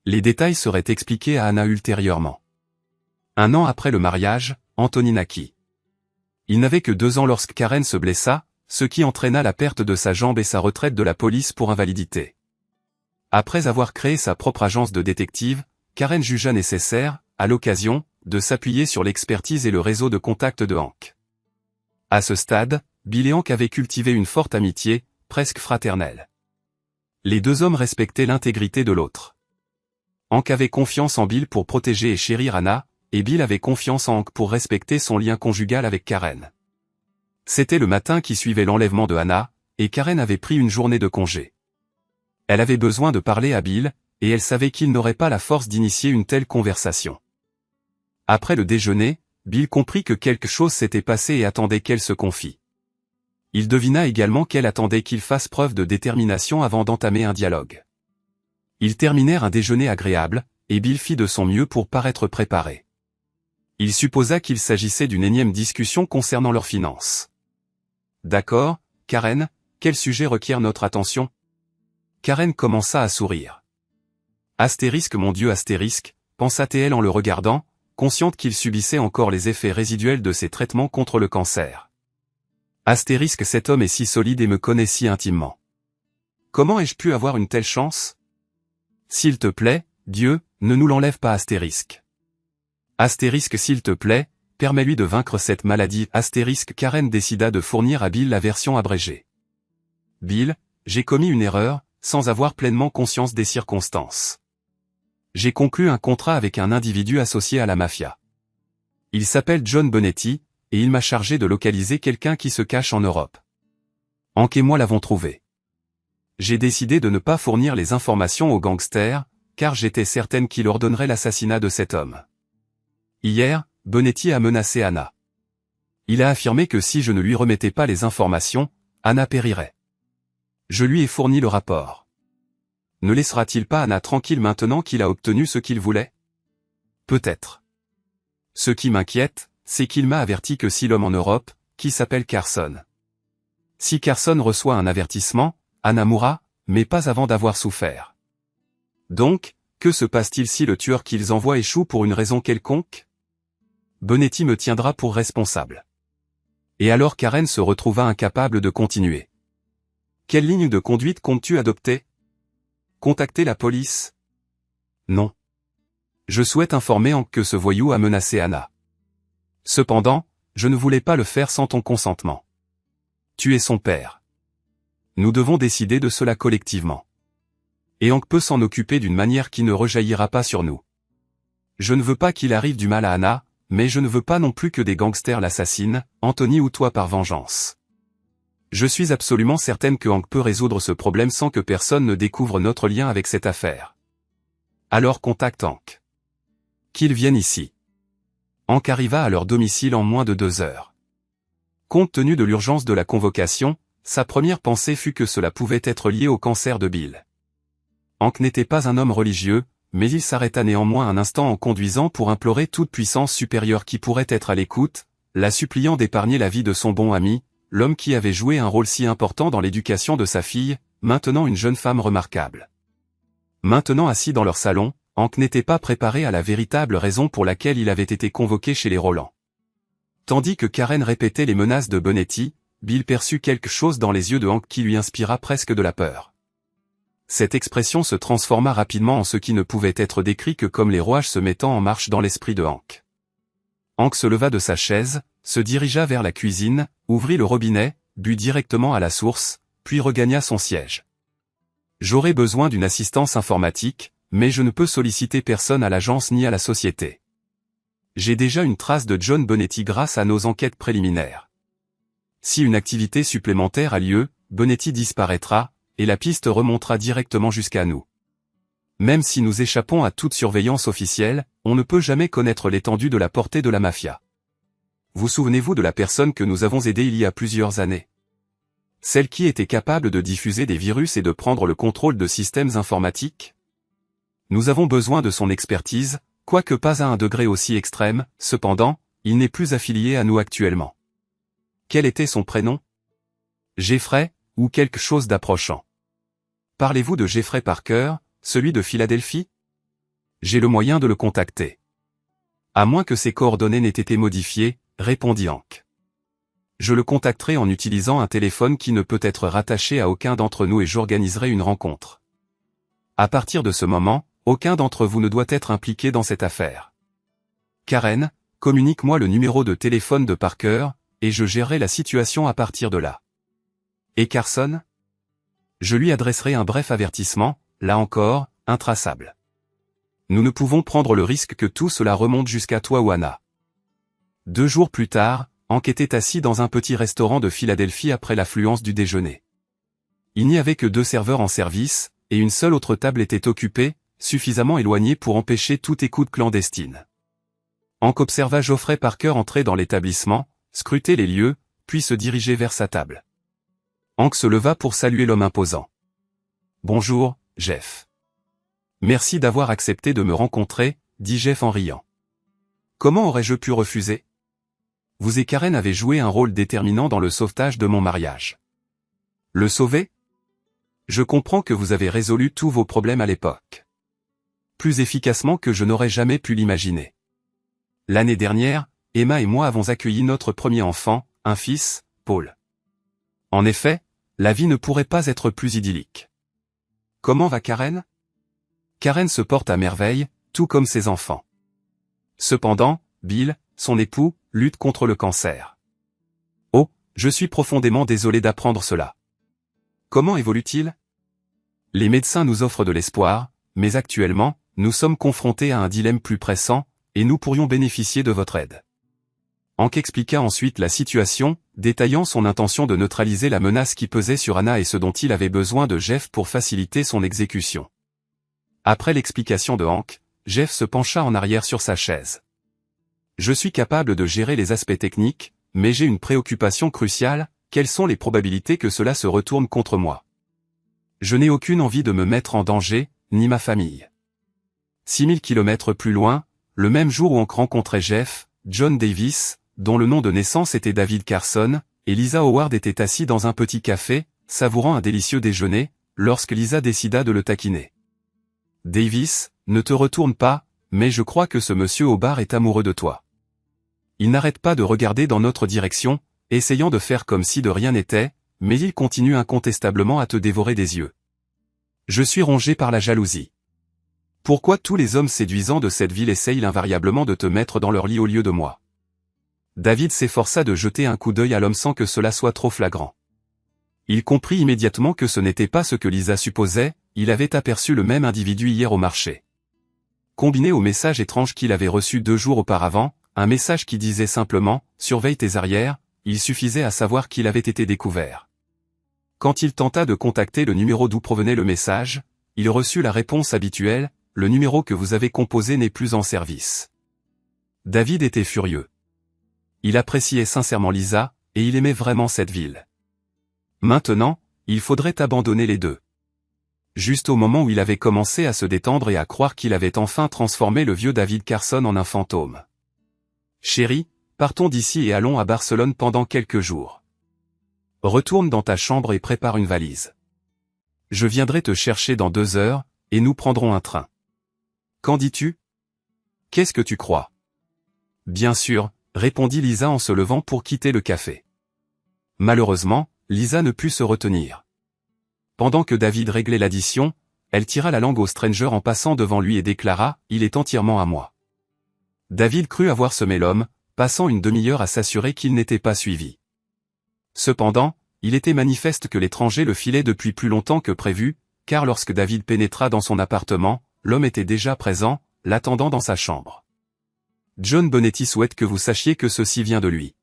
Les détails seraient expliqués à Anna ultérieurement. 1 an après le mariage, Anthony naquit. Il n'avait que 2 ans lorsque Karen se blessa, ce qui entraîna la perte de sa jambe et sa retraite de la police pour invalidité. Après avoir créé sa propre agence de détective, Karen jugea nécessaire, à l'occasion, de s'appuyer sur l'expertise et le réseau de contacts de Hank. À ce stade, Bill et Hank avaient cultivé une forte amitié, presque fraternelle. Les 2 hommes respectaient l'intégrité de l'autre. Hank avait confiance en Bill pour protéger et chérir Anna, et Bill avait confiance en Hank pour respecter son lien conjugal avec Karen. C'était le matin qui suivait l'enlèvement de Anna, et Karen avait pris une journée de congé. Elle avait besoin de parler à Bill, et elle savait qu'il n'aurait pas la force d'initier une telle conversation. Après le déjeuner, Bill comprit que quelque chose s'était passé et attendait qu'elle se confie. Il devina également qu'elle attendait qu'il fasse preuve de détermination avant d'entamer un dialogue. Ils terminèrent un déjeuner agréable, et Bill fit de son mieux pour paraître préparé. Il supposa qu'il s'agissait d'une énième discussion concernant leurs finances. D'accord, Karen, quel sujet requiert notre attention? Karen commença à sourire. Astérisque mon Dieu astérisque, pensa-t-elle en le regardant, consciente qu'il subissait encore les effets résiduels de ses traitements contre le cancer. Astérisque cet homme est si solide et me connaît si intimement. Comment ai-je pu avoir une telle chance? S'il te plaît, Dieu, ne nous l'enlève pas astérisque. Astérisque s'il te plaît, permets-lui de vaincre cette maladie. Astérisque Karen décida de fournir à Bill la version abrégée. Bill, j'ai commis une erreur, sans avoir pleinement conscience des circonstances. J'ai conclu un contrat avec un individu associé à la mafia. Il s'appelle John Bonetti, et il m'a chargé de localiser quelqu'un qui se cache en Europe. Hank et moi l'avons trouvé. J'ai décidé de ne pas fournir les informations aux gangsters, car j'étais certaine qu'il ordonnerait l'assassinat de cet homme. Hier, Bonetti a menacé Anna. Il a affirmé que si je ne lui remettais pas les informations, Anna périrait. Je lui ai fourni le rapport. Ne laissera-t-il pas Anna tranquille maintenant qu'il a obtenu ce qu'il voulait? Peut-être. Ce qui m'inquiète, c'est qu'il m'a averti que si l'homme en Europe, qui s'appelle Carson. Si Carson reçoit un avertissement, Anna mourra, mais pas avant d'avoir souffert. Donc, que se passe-t-il si le tueur qu'ils envoient échoue pour une raison quelconque? Bonetti me tiendra pour responsable. Et alors Karen se retrouva incapable de continuer. Quelle ligne de conduite comptes-tu adopter? Contacter la police? Non. Je souhaite informer Hank que ce voyou a menacé Anna. Cependant, je ne voulais pas le faire sans ton consentement. Tu es son père. Nous devons décider de cela collectivement. Et Hank peut s'en occuper d'une manière qui ne rejaillira pas sur nous. Je ne veux pas qu'il arrive du mal à Anna, mais je ne veux pas non plus que des gangsters l'assassinent, Anthony ou toi par vengeance. Je suis absolument certaine que Hank peut résoudre ce problème sans que personne ne découvre notre lien avec cette affaire. Alors contacte Hank. Qu'il vienne ici. Hank arriva à leur domicile en moins de 2 heures. Compte tenu de l'urgence de la convocation, sa première pensée fut que cela pouvait être lié au cancer de Bill. Hank n'était pas un homme religieux, mais il s'arrêta néanmoins un instant en conduisant pour implorer toute puissance supérieure qui pourrait être à l'écoute, la suppliant d'épargner la vie de son bon ami, l'homme qui avait joué un rôle si important dans l'éducation de sa fille, maintenant une jeune femme remarquable. Maintenant assis dans leur salon, Hank n'était pas préparé à la véritable raison pour laquelle il avait été convoqué chez les Roland. Tandis que Karen répétait les menaces de Bonetti, Bill perçut quelque chose dans les yeux de Hank qui lui inspira presque de la peur. Cette expression se transforma rapidement en ce qui ne pouvait être décrit que comme les rouages se mettant en marche dans l'esprit de Hank. Hank se leva de sa chaise, se dirigea vers la cuisine, ouvrit le robinet, but directement à la source, puis regagna son siège. J'aurais besoin d'une assistance informatique, mais je ne peux solliciter personne à l'agence ni à la société. J'ai déjà une trace de John Bonetti grâce à nos enquêtes préliminaires. Si une activité supplémentaire a lieu, Bonetti disparaîtra, et la piste remontera directement jusqu'à nous. Même si nous échappons à toute surveillance officielle, on ne peut jamais connaître l'étendue de la portée de la mafia. Vous souvenez-vous de la personne que nous avons aidée il y a plusieurs années? Celle qui était capable de diffuser des virus et de prendre le contrôle de systèmes informatiques? Nous avons besoin de son expertise, quoique pas à un degré aussi extrême, cependant, il n'est plus affilié à nous actuellement. Quel était son prénom? Jeffrey, ou quelque chose d'approchant. Parlez-vous de Jeffrey Parker, celui de Philadelphie? J'ai le moyen de le contacter. À moins que ses coordonnées n'aient été modifiées, répondit Hank. Je le contacterai en utilisant un téléphone qui ne peut être rattaché à aucun d'entre nous et j'organiserai une rencontre. À partir de ce moment, aucun d'entre vous ne doit être impliqué dans cette affaire. Karen, communique-moi le numéro de téléphone de Parker, et je gérerai la situation à partir de là. Et Carson? Je lui adresserai un bref avertissement, là encore, intraçable. Nous ne pouvons prendre le risque que tout cela remonte jusqu'à toi ou Anna. 2 jours plus tard, Hank était assis dans un petit restaurant de Philadelphie après l'affluence du déjeuner. Il n'y avait que 2 serveurs en service, et une seule autre table était occupée, suffisamment éloignée pour empêcher toute écoute clandestine. Hank observa Geoffrey Parker entrer dans l'établissement, scruter les lieux, puis se diriger vers sa table. Hank se leva pour saluer l'homme imposant. « Bonjour, Jeff. »« Merci d'avoir accepté de me rencontrer, » dit Jeff en riant. « Comment aurais-je pu refuser ? Vous et Karen avez joué un rôle déterminant dans le sauvetage de mon mariage. » « Le sauver ? Je comprends que vous avez résolu tous vos problèmes à l'époque. Plus efficacement que je n'aurais jamais pu l'imaginer. L'année dernière, Emma et moi avons accueilli notre premier enfant, un fils, Paul. En effet, la vie ne pourrait pas être plus idyllique. Comment va Karen ? Karen se porte à merveille, tout comme ses enfants. Cependant, Bill, son époux, lutte contre le cancer. Oh, je suis profondément désolé d'apprendre cela. Comment évolue-t-il ? Les médecins nous offrent de l'espoir, mais actuellement, nous sommes confrontés à un dilemme plus pressant, et nous pourrions bénéficier de votre aide. Hank expliqua ensuite la situation, détaillant son intention de neutraliser la menace qui pesait sur Anna et ce dont il avait besoin de Jeff pour faciliter son exécution. Après l'explication de Hank, Jeff se pencha en arrière sur sa chaise. « Je suis capable de gérer les aspects techniques, mais j'ai une préoccupation cruciale, quelles sont les probabilités que cela se retourne contre moi ? Je n'ai aucune envie de me mettre en danger, ni ma famille. » 6000 kilomètres plus loin, le même jour où Hank rencontrait Jeff, John Davis, dont le nom de naissance était David Carson, et Lisa Howard étaient assis dans un petit café, savourant un délicieux déjeuner, lorsque Lisa décida de le taquiner. « Davis, ne te retourne pas, mais je crois que ce monsieur au bar est amoureux de toi. Il n'arrête pas de regarder dans notre direction, essayant de faire comme si de rien n'était, mais il continue incontestablement à te dévorer des yeux. Je suis rongé par la jalousie. Pourquoi tous les hommes séduisants de cette ville essayent invariablement de te mettre dans leur lit au lieu de moi ? » David s'efforça de jeter un coup d'œil à l'homme sans que cela soit trop flagrant. Il comprit immédiatement que ce n'était pas ce que Lisa supposait, il avait aperçu le même individu hier au marché. Combiné au message étrange qu'il avait reçu 2 jours auparavant, un message qui disait simplement « Surveille tes arrières », il suffisait à savoir qu'il avait été découvert. Quand il tenta de contacter le numéro d'où provenait le message, il reçut la réponse habituelle « Le numéro que vous avez composé n'est plus en service ». David était furieux. Il appréciait sincèrement Lisa, et il aimait vraiment cette ville. Maintenant, il faudrait abandonner les deux. Juste au moment où il avait commencé à se détendre et à croire qu'il avait enfin transformé le vieux David Carson en un fantôme. « Chérie, partons d'ici et allons à Barcelone pendant quelques jours. Retourne dans ta chambre et prépare une valise. Je viendrai te chercher dans 2 heures, et nous prendrons un train. Qu'en dis-tu ? Qu'est-ce que tu crois ? » Bien sûr, répondit Lisa en se levant pour quitter le café. Malheureusement, Lisa ne put se retenir. Pendant que David réglait l'addition, elle tira la langue au stranger en passant devant lui et déclara « Il est entièrement à moi ». David crut avoir semé l'homme, passant une demi-heure à s'assurer qu'il n'était pas suivi. Cependant, il était manifeste que l'étranger le filait depuis plus longtemps que prévu, car lorsque David pénétra dans son appartement, l'homme était déjà présent, l'attendant dans sa chambre. John Bonetti souhaite que vous sachiez que ceci vient de lui.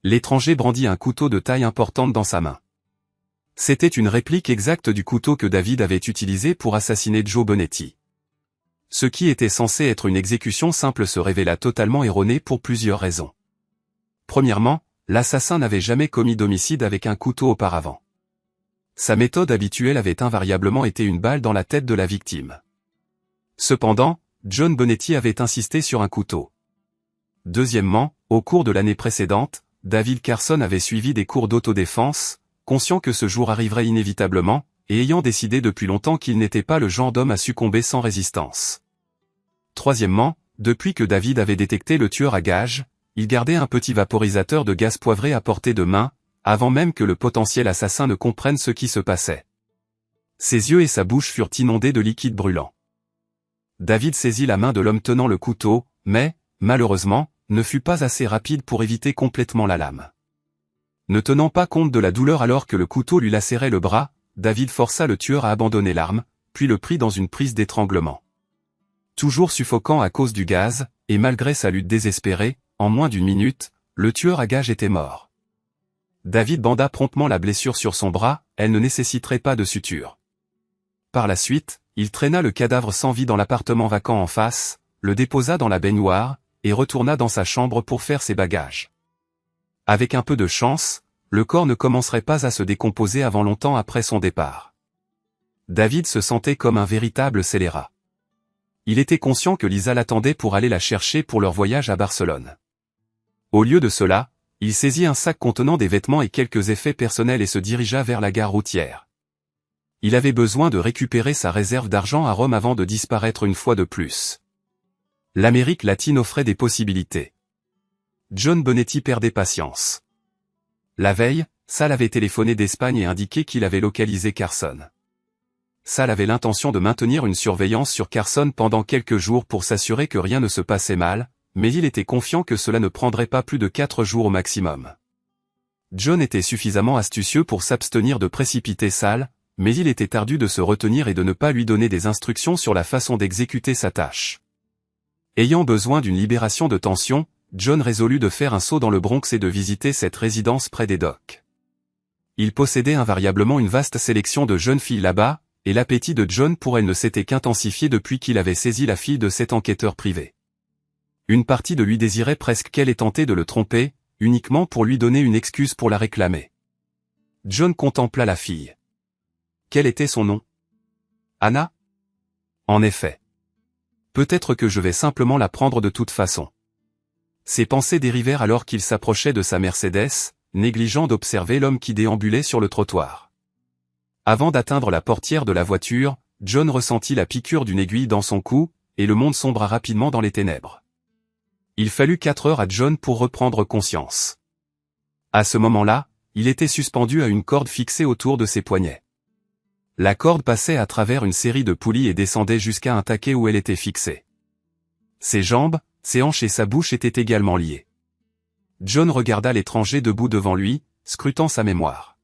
L'étranger brandit un couteau de taille importante dans sa main. C'était une réplique exacte du couteau que David avait utilisé pour assassiner Joe Bonetti. Ce qui était censé être une exécution simple se révéla totalement erroné pour plusieurs raisons. Premièrement, l'assassin n'avait jamais commis d'homicide avec un couteau auparavant. Sa méthode habituelle avait invariablement été une balle dans la tête de la victime. Cependant, John Bonetti avait insisté sur un couteau. Deuxièmement, au cours de l'année précédente, David Carson avait suivi des cours d'autodéfense, conscient que ce jour arriverait inévitablement, et ayant décidé depuis longtemps qu'il n'était pas le genre d'homme à succomber sans résistance. Troisièmement, depuis que David avait détecté le tueur à gages, il gardait un petit vaporisateur de gaz poivré à portée de main, avant même que le potentiel assassin ne comprenne ce qui se passait. Ses yeux et sa bouche furent inondés de liquide brûlant. David saisit la main de l'homme tenant le couteau, mais, malheureusement, ne fut pas assez rapide pour éviter complètement la lame. Ne tenant pas compte de la douleur alors que le couteau lui lacérait le bras, David força le tueur à abandonner l'arme, puis le prit dans une prise d'étranglement. Toujours suffocant à cause du gaz, et malgré sa lutte désespérée, en moins d'une minute, le tueur à gages était mort. David banda promptement la blessure sur son bras, elle ne nécessiterait pas de suture. Par la suite, il traîna le cadavre sans vie dans l'appartement vacant en face, le déposa dans la baignoire, et retourna dans sa chambre pour faire ses bagages. Avec un peu de chance, le corps ne commencerait pas à se décomposer avant longtemps après son départ. David se sentait comme un véritable scélérat. Il était conscient que Lisa l'attendait pour aller la chercher pour leur voyage à Barcelone. Au lieu de cela, il saisit un sac contenant des vêtements et quelques effets personnels et se dirigea vers la gare routière. Il avait besoin de récupérer sa réserve d'argent à Rome avant de disparaître une fois de plus. L'Amérique latine offrait des possibilités. John Bonetti perdait patience. La veille, Sal avait téléphoné d'Espagne et indiqué qu'il avait localisé Carson. Sal avait l'intention de maintenir une surveillance sur Carson pendant quelques jours pour s'assurer que rien ne se passait mal, mais il était confiant que cela ne prendrait pas plus de 4 jours au maximum. John était suffisamment astucieux pour s'abstenir de précipiter Sal, mais il était ardu de se retenir et de ne pas lui donner des instructions sur la façon d'exécuter sa tâche. Ayant besoin d'une libération de tension, John résolut de faire un saut dans le Bronx et de visiter cette résidence près des docks. Il possédait invariablement une vaste sélection de jeunes filles là-bas, et l'appétit de John pour elles ne s'était qu'intensifié depuis qu'il avait saisi la fille de cet enquêteur privé. Une partie de lui désirait presque qu'elle ait tenté de le tromper, uniquement pour lui donner une excuse pour la réclamer. John contempla la fille. Quel était son nom? Anna? En effet. Peut-être que je vais simplement la prendre de toute façon. Ses pensées dérivèrent alors qu'il s'approchait de sa Mercedes, négligeant d'observer l'homme qui déambulait sur le trottoir. Avant d'atteindre la portière de la voiture, John ressentit la piqûre d'une aiguille dans son cou, et le monde sombra rapidement dans les ténèbres. Il fallut 4 heures à John pour reprendre conscience. À ce moment-là, il était suspendu à une corde fixée autour de ses poignets. La corde passait à travers une série de poulies et descendait jusqu'à un taquet où elle était fixée. Ses jambes, ses hanches et sa bouche étaient également liées. John regarda l'étranger debout devant lui, scrutant sa mémoire.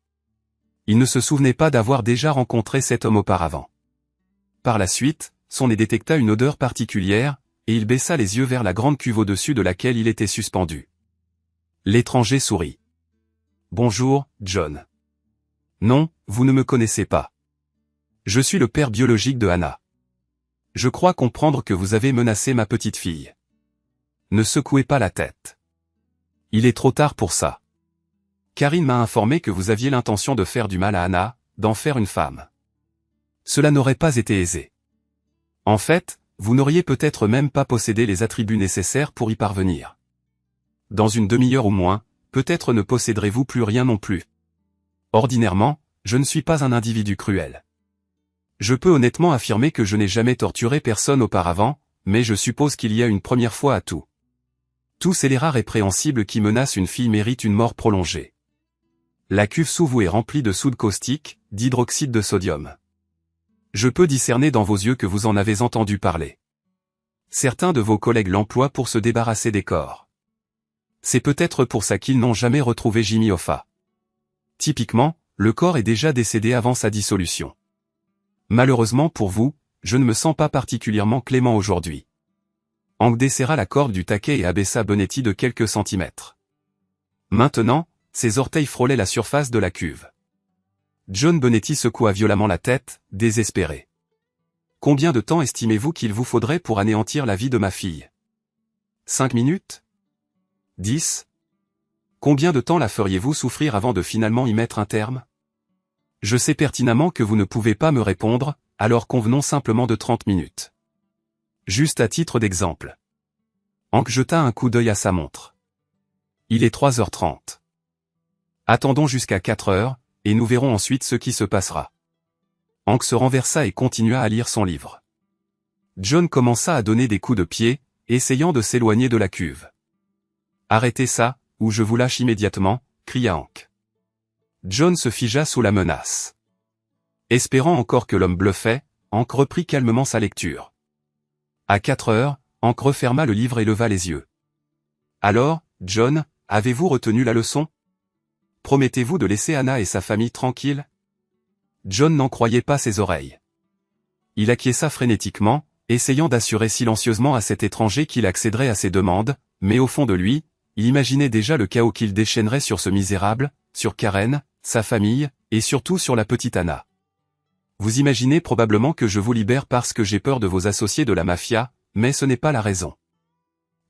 Il ne se souvenait pas d'avoir déjà rencontré cet homme auparavant. Par la suite, son nez détecta une odeur particulière, et il baissa les yeux vers la grande cuve au-dessus de laquelle il était suspendu. L'étranger sourit. « Bonjour, John. »« Non, vous ne me connaissez pas. Je suis le père biologique de Anna. Je crois comprendre que vous avez menacé ma petite fille. Ne secouez pas la tête. Il est trop tard pour ça. Karine m'a informé que vous aviez l'intention de faire du mal à Anna, d'en faire une femme. Cela n'aurait pas été aisé. En fait, vous n'auriez peut-être même pas possédé les attributs nécessaires pour y parvenir. Dans une demi-heure ou moins, peut-être ne posséderez-vous plus rien non plus. Ordinairement, je ne suis pas un individu cruel. Je peux honnêtement affirmer que je n'ai jamais torturé personne auparavant, mais je suppose qu'il y a une première fois à tout. Tout scélérat répréhensible qui menace une fille mérite une mort prolongée. La cuve sous vous est remplie de soude caustique, d'hydroxyde de sodium. Je peux discerner dans vos yeux que vous en avez entendu parler. Certains de vos collègues l'emploient pour se débarrasser des corps. C'est peut-être pour ça qu'ils n'ont jamais retrouvé Jimmy Hoffa. Typiquement, le corps est déjà décédé avant sa dissolution. Malheureusement pour vous, je ne me sens pas particulièrement clément aujourd'hui. Hank desserra la corde du taquet et abaissa Bonetti de quelques centimètres. Maintenant, ses orteils frôlaient la surface de la cuve. John Bonetti secoua violemment la tête, désespéré. Combien de temps estimez-vous qu'il vous faudrait pour anéantir la vie de ma fille? 5 minutes? 10? Combien de temps la feriez-vous souffrir avant de finalement y mettre un terme? Je sais pertinemment que vous ne pouvez pas me répondre, alors convenons simplement de 30 minutes. Juste à titre d'exemple. Hank jeta un coup d'œil à sa montre. Il est 3h30. Attendons jusqu'à 4h, et nous verrons ensuite ce qui se passera. Hank se renversa et continua à lire son livre. John commença à donner des coups de pied, essayant de s'éloigner de la cuve. « Arrêtez ça, ou je vous lâche immédiatement », cria Hank. John se figea sous la menace. Espérant encore que l'homme bluffait, Hank reprit calmement sa lecture. À 4h, Hank referma le livre et leva les yeux. « Alors, John, avez-vous retenu la leçon? Promettez-vous de laisser Anna et sa famille tranquilles ?» John n'en croyait pas ses oreilles. Il acquiesça frénétiquement, essayant d'assurer silencieusement à cet étranger qu'il accéderait à ses demandes, mais au fond de lui, il imaginait déjà le chaos qu'il déchaînerait sur ce misérable, sur Karen, sa famille, et surtout sur la petite Anna. Vous imaginez probablement que je vous libère parce que j'ai peur de vos associés de la mafia, mais ce n'est pas la raison.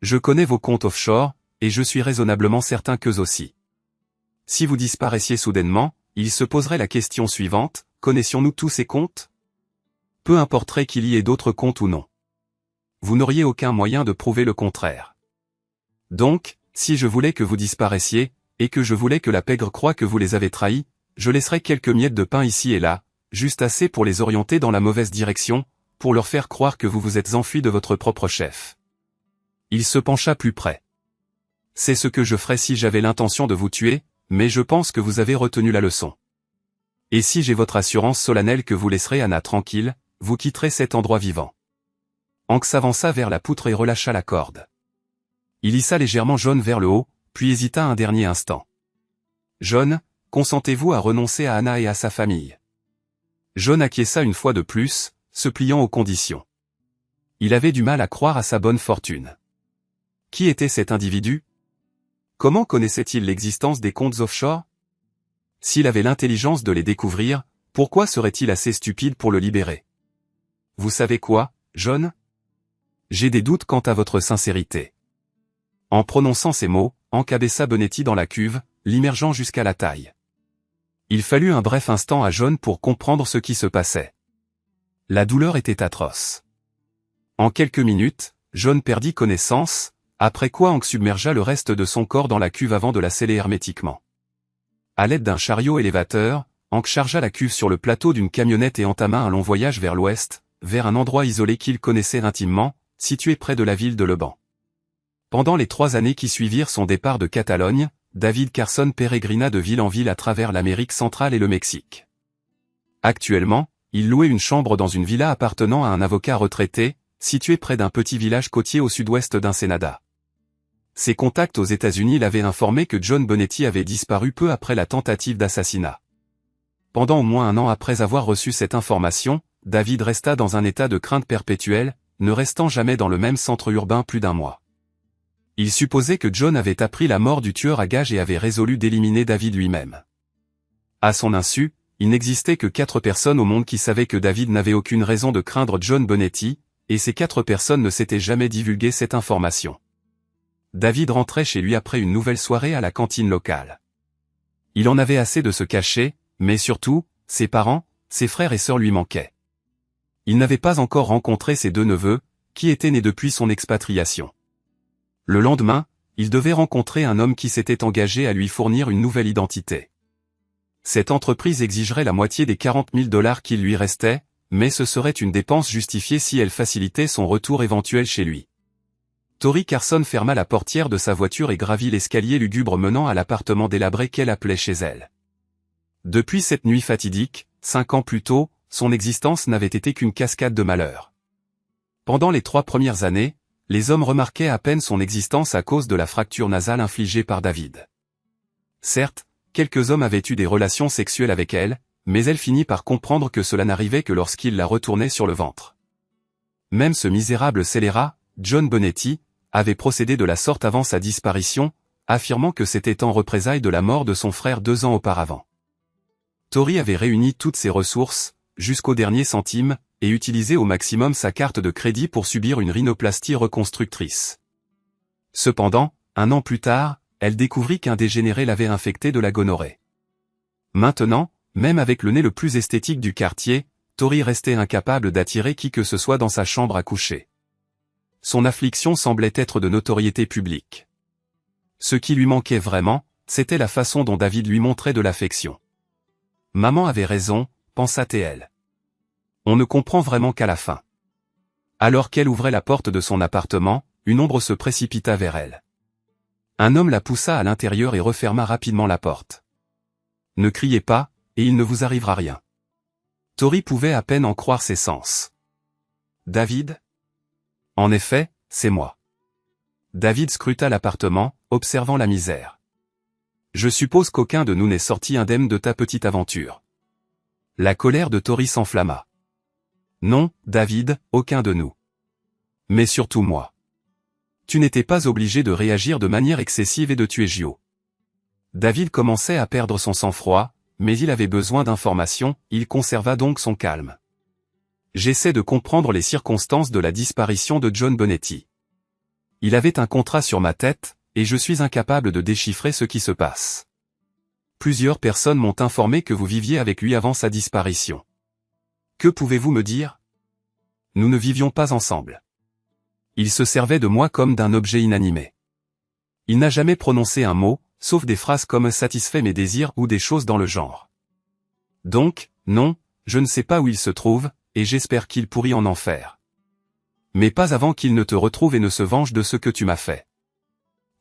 Je connais vos comptes offshore, et je suis raisonnablement certain qu'eux aussi. Si vous disparaissiez soudainement, il se poserait la question suivante, connaissions-nous tous ces comptes? Peu importerait qu'il y ait d'autres comptes ou non. Vous n'auriez aucun moyen de prouver le contraire. Donc, si je voulais que vous disparaissiez, et que je voulais que la pègre croie que vous les avez trahis, je laisserais quelques miettes de pain ici et là, juste assez pour les orienter dans la mauvaise direction, pour leur faire croire que vous vous êtes enfui de votre propre chef. Il se pencha plus près. C'est ce que je ferais si j'avais l'intention de vous tuer, mais je pense que vous avez retenu la leçon. Et si j'ai votre assurance solennelle que vous laisserez Anna tranquille, vous quitterez cet endroit vivant. Hank s'avança vers la poutre et relâcha la corde. Il hissa légèrement John vers le haut, puis hésita un dernier instant. John, consentez-vous à renoncer à Anna et à sa famille? John acquiesça une fois de plus, se pliant aux conditions. Il avait du mal à croire à sa bonne fortune. Qui était cet individu? Comment connaissait-il l'existence des comptes offshore? S'il avait l'intelligence de les découvrir, pourquoi serait-il assez stupide pour le libérer? Vous savez quoi, John? J'ai des doutes quant à votre sincérité. En prononçant ces mots, Hank abaissa Bonetti dans la cuve, l'immergeant jusqu'à la taille. Il fallut un bref instant à John pour comprendre ce qui se passait. La douleur était atroce. En quelques minutes, John perdit connaissance, après quoi Hank submergea le reste de son corps dans la cuve avant de la sceller hermétiquement. À l'aide d'un chariot élévateur, Hank chargea la cuve sur le plateau d'une camionnette et entama un long voyage vers l'ouest, vers un endroit isolé qu'il connaissait intimement, situé près de la ville de Leban. Pendant les 3 années qui suivirent son départ de Catalogne, David Carson pérégrina de ville en ville à travers l'Amérique centrale et le Mexique. Actuellement, il louait une chambre dans une villa appartenant à un avocat retraité, situé près d'un petit village côtier au sud-ouest d'Ensenada. Ses contacts aux États-Unis l'avaient informé que John Bonetti avait disparu peu après la tentative d'assassinat. Pendant au moins 1 an après avoir reçu cette information, David resta dans un état de crainte perpétuelle, ne restant jamais dans le même centre urbain plus d'1 mois. Il supposait que John avait appris la mort du tueur à gages et avait résolu d'éliminer David lui-même. À son insu, il n'existait que 4 personnes au monde qui savaient que David n'avait aucune raison de craindre John Bonetti, et ces 4 personnes ne s'étaient jamais divulgué cette information. David rentrait chez lui après une nouvelle soirée à la cantine locale. Il en avait assez de se cacher, mais surtout, ses parents, ses frères et sœurs lui manquaient. Il n'avait pas encore rencontré ses 2 neveux, qui étaient nés depuis son expatriation. Le lendemain, il devait rencontrer un homme qui s'était engagé à lui fournir une nouvelle identité. Cette entreprise exigerait la moitié des $40 000 qui lui restaient, mais ce serait une dépense justifiée si elle facilitait son retour éventuel chez lui. Tori Carson ferma la portière de sa voiture et gravit l'escalier lugubre menant à l'appartement délabré qu'elle appelait chez elle. Depuis cette nuit fatidique, 5 ans plus tôt, son existence n'avait été qu'une cascade de malheurs. Pendant les 3 premières années, les hommes remarquaient à peine son existence à cause de la fracture nasale infligée par David. Certes, quelques hommes avaient eu des relations sexuelles avec elle, mais elle finit par comprendre que cela n'arrivait que lorsqu'il la retournait sur le ventre. Même ce misérable scélérat, John Bonetti, avait procédé de la sorte avant sa disparition, affirmant que c'était en représailles de la mort de son frère 2 ans auparavant. Tori avait réuni toutes ses ressources, jusqu'au dernier centime, et utilisé au maximum sa carte de crédit pour subir une rhinoplastie reconstructrice. Cependant, 1 an plus tard, elle découvrit qu'un dégénéré l'avait infecté de la gonorrhée. Maintenant, même avec le nez le plus esthétique du quartier, Tori restait incapable d'attirer qui que ce soit dans sa chambre à coucher. Son affliction semblait être de notoriété publique. Ce qui lui manquait vraiment, c'était la façon dont David lui montrait de l'affection. Maman avait raison, pensa T.L. On ne comprend vraiment qu'à la fin. Alors qu'elle ouvrait la porte de son appartement, une ombre se précipita vers elle. Un homme la poussa à l'intérieur et referma rapidement la porte. Ne criez pas, et il ne vous arrivera rien. Tori pouvait à peine en croire ses sens. David ? En effet, c'est moi. David scruta l'appartement, observant la misère. Je suppose qu'aucun de nous n'est sorti indemne de ta petite aventure. La colère de Tori s'enflamma. Non, David, aucun de nous. Mais surtout moi. Tu n'étais pas obligé de réagir de manière excessive et de tuer Gio. David commençait à perdre son sang-froid, mais il avait besoin d'informations, il conserva donc son calme. J'essaie de comprendre les circonstances de la disparition de John Bonetti. Il avait un contrat sur ma tête, et je suis incapable de déchiffrer ce qui se passe. Plusieurs personnes m'ont informé que vous viviez avec lui avant sa disparition. Que pouvez-vous me dire ? Nous ne vivions pas ensemble. Il se servait de moi comme d'un objet inanimé. Il n'a jamais prononcé un mot, sauf des phrases comme « satisfait mes désirs » ou des choses dans le genre. Donc, non, je ne sais pas où il se trouve, et j'espère qu'il pourrit en enfer. Mais pas avant qu'il ne te retrouve et ne se venge de ce que tu m'as fait.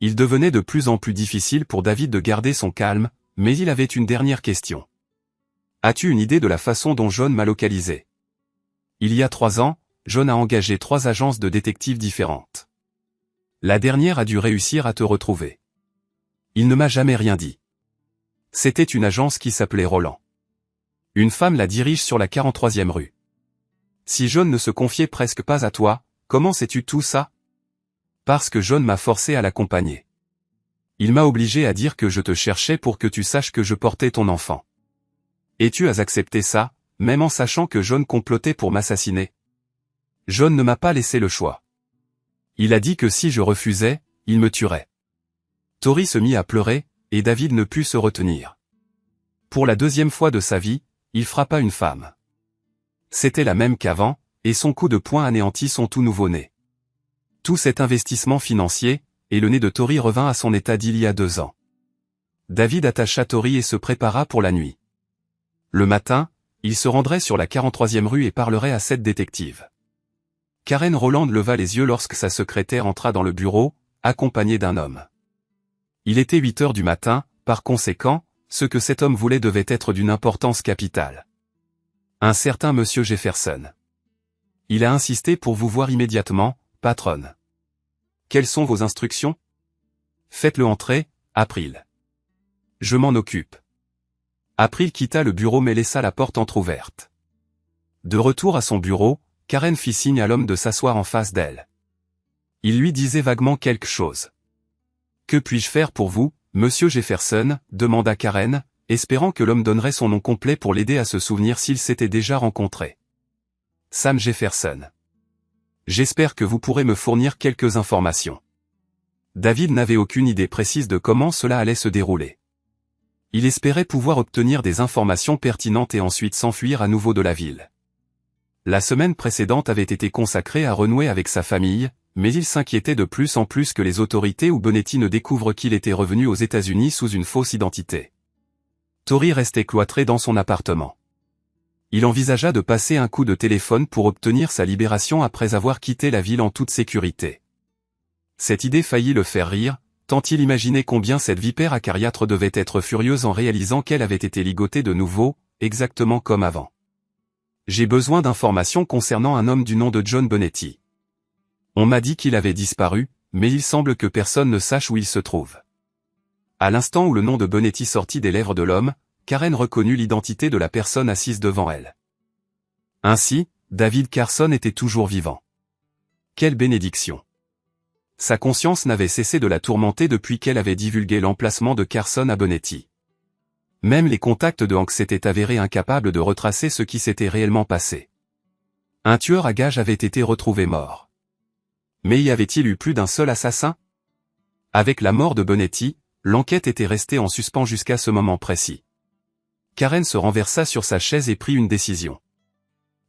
Il devenait de plus en plus difficile pour David de garder son calme, mais il avait une dernière question. As-tu une idée de la façon dont John m'a localisé ? Il y a 3 ans, John a engagé 3 agences de détectives différentes. La dernière a dû réussir à te retrouver. Il ne m'a jamais rien dit. C'était une agence qui s'appelait Roland. Une femme la dirige sur la 43e rue. Si John ne se confiait presque pas à toi, comment sais-tu tout ça ? Parce que John m'a forcé à l'accompagner. Il m'a obligé à dire que je te cherchais pour que tu saches que je portais ton enfant. Et tu as accepté ça, même en sachant que John complotait pour m'assassiner. John ne m'a pas laissé le choix. Il a dit que si je refusais, il me tuerait. Tori se mit à pleurer, et David ne put se retenir. Pour la 2e fois de sa vie, il frappa une femme. C'était la même qu'avant, et son coup de poing anéantit son tout nouveau-né. Tout cet investissement financier, et le nez de Tori revint à son état d'il y a 2 ans. David attacha Tori et se prépara pour la nuit. Le matin, il se rendrait sur la 43e rue et parlerait à cette détective. Karen Roland leva les yeux lorsque sa secrétaire entra dans le bureau, accompagnée d'un homme. Il était 8 heures du matin, par conséquent, ce que cet homme voulait devait être d'une importance capitale. Un certain monsieur Jefferson. Il a insisté pour vous voir immédiatement, patronne. Quelles sont vos instructions ? Faites-le entrer, April. Je m'en occupe. April quitta le bureau mais laissa la porte entr'ouverte. De retour à son bureau, Karen fit signe à l'homme de s'asseoir en face d'elle. Il lui disait vaguement quelque chose. « Que puis-je faire pour vous, monsieur Jefferson ?» demanda Karen, espérant que l'homme donnerait son nom complet pour l'aider à se souvenir s'ils s'étaient déjà rencontrés. « Sam Jefferson. J'espère que vous pourrez me fournir quelques informations. » David n'avait aucune idée précise de comment cela allait se dérouler. Il espérait pouvoir obtenir des informations pertinentes et ensuite s'enfuir à nouveau de la ville. La semaine précédente avait été consacrée à renouer avec sa famille, mais il s'inquiétait de plus en plus que les autorités ou Bonetti ne découvrent qu'il était revenu aux États-Unis sous une fausse identité. Tori restait cloîtré dans son appartement. Il envisagea de passer un coup de téléphone pour obtenir sa libération après avoir quitté la ville en toute sécurité. Cette idée faillit le faire rire, tant il imaginait combien cette vipère acariâtre devait être furieuse en réalisant qu'elle avait été ligotée de nouveau, exactement comme avant. J'ai besoin d'informations concernant un homme du nom de John Bonetti. On m'a dit qu'il avait disparu, mais il semble que personne ne sache où il se trouve. À l'instant où le nom de Bonetti sortit des lèvres de l'homme, Karen reconnut l'identité de la personne assise devant elle. Ainsi, David Carson était toujours vivant. Quelle bénédiction! Sa conscience n'avait cessé de la tourmenter depuis qu'elle avait divulgué l'emplacement de Carson à Bonetti. Même les contacts de Hank s'étaient avérés incapables de retracer ce qui s'était réellement passé. Un tueur à gages avait été retrouvé mort. Mais y avait-il eu plus d'un seul assassin? Avec la mort de Bonetti, l'enquête était restée en suspens jusqu'à ce moment précis. Karen se renversa sur sa chaise et prit une décision.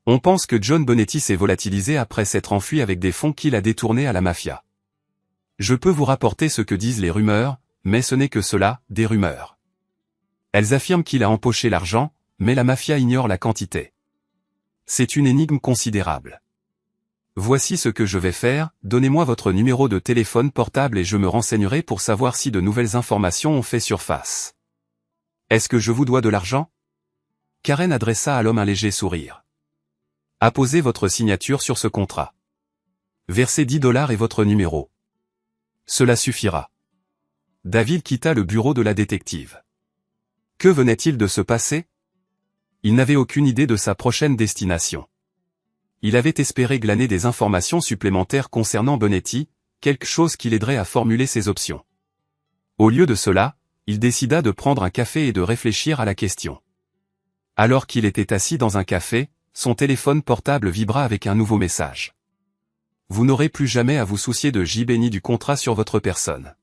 On pense que John Bonetti s'est volatilisé après s'être enfui avec des fonds qu'il a détournés à la mafia. Je peux vous rapporter ce que disent les rumeurs, mais ce n'est que cela, des rumeurs. Elles affirment qu'il a empoché l'argent, mais la mafia ignore la quantité. C'est une énigme considérable. Voici ce que je vais faire, donnez-moi votre numéro de téléphone portable et je me renseignerai pour savoir si de nouvelles informations ont fait surface. Est-ce que je vous dois de l'argent? Karen adressa à l'homme un léger sourire. Apposez votre signature sur ce contrat. Versez $10 et votre numéro. Cela suffira. David quitta le bureau de la détective. Que venait-il de se passer? Il n'avait aucune idée de sa prochaine destination. Il avait espéré glaner des informations supplémentaires concernant Bonetti, quelque chose qui l'aiderait à formuler ses options. Au lieu de cela, il décida de prendre un café et de réfléchir à la question. Alors qu'il était assis dans un café, son téléphone portable vibra avec un nouveau message. Vous n'aurez plus jamais à vous soucier de J. ni du contrat sur votre personne.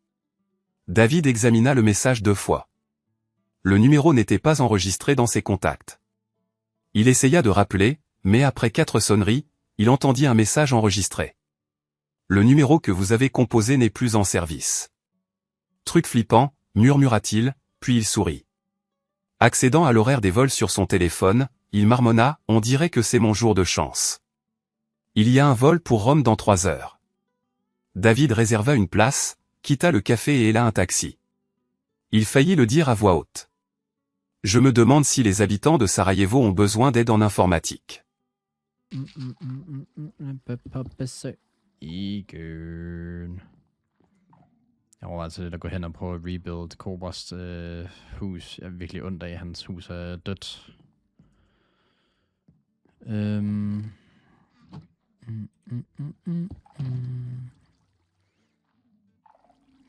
David examina le message 2 fois. Le numéro n'était pas enregistré dans ses contacts. Il essaya de rappeler, mais après 4 sonneries, il entendit un message enregistré. Le numéro que vous avez composé n'est plus en service. Truc flippant, murmura-t-il, puis il sourit. Accédant à l'horaire des vols sur son téléphone, il marmonna, on dirait que c'est mon jour de chance. Il y a un vol pour Rome dans 3 heures. David réserva une place, quitta le café et héla un taxi. Il faillit le dire à voix haute. Je me demande si les habitants de Sarajevo ont besoin d'aide en informatique. Jeg overvejer lidt at gå hen og prøve at rebuild Cobras hus. Jeg er virkelig ondt af, hans hus er dødt.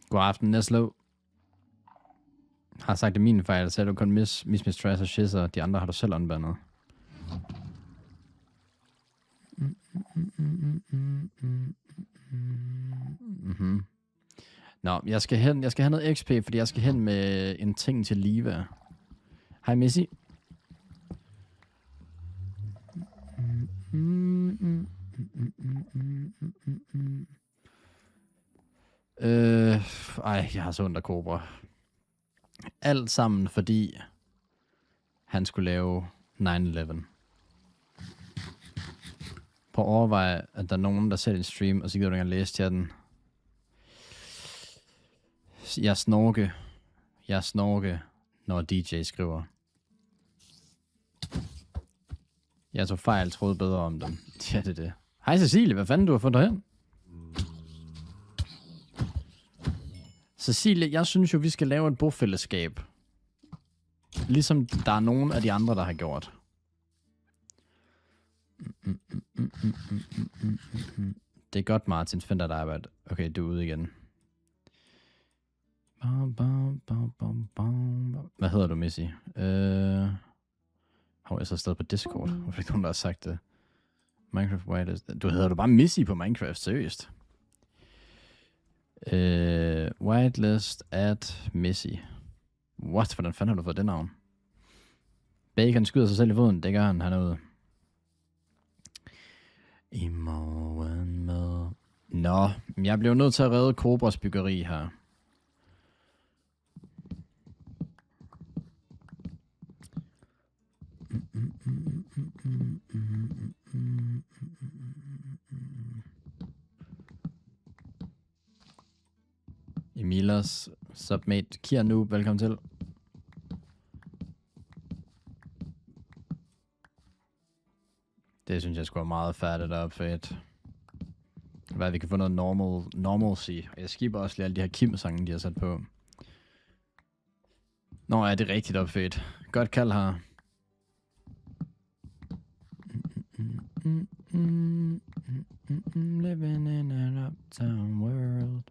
God aften, Neslo. Har sagt det min fejl, så er du kun miss Trash og Shizzer. De andre har du selv unbandet. Nå, jeg skal have noget XP, fordi jeg skal hen med en ting til Liva. Hej, Missy. Jeg har så ondt af Cobra. Alt sammen, fordi han skulle lave 9/11. Prøv at overveje, at der er nogen, der ser en stream, og så gider du ikke at læse chatten. Jeg snorke, når DJ skriver. Jeg tog fejl, troede bedre om dem. Ja, det er det. Hej Cecilie, hvad fanden du har fundet hen? Cecilie, jeg synes jo, vi skal lave et bofællesskab. Ligesom der er nogen af de andre, der har gjort. Det er godt, Martin. Find dig et arbejde. Okay, du er ude igen. Hvad hedder du, Missy? Har jeg så stadig på Discord? Hvorfor ikke nogen, der har sagt det? Minecraft Whitelist. Du hedder du bare Missy på Minecraft, seriøst? Whitelist at Missy. What? Hvordan fanden har du fået det navn? Bacon skyder sig selv i foden. Det gør han ude. I morgen med... Nå, jeg bliver nødt til at redde Cobras byggeri her. Emilas submate. Kier nu, velkommen til. Det synes jeg skulle være meget færdigt op, fedt. Hvad vi kan få noget normalcy. Og jeg skipper også lige alle de her Kim-sange, de har sat på. Nå, ja, det er rigtigt op, fedt. Godt kald her. Living in an uptown world.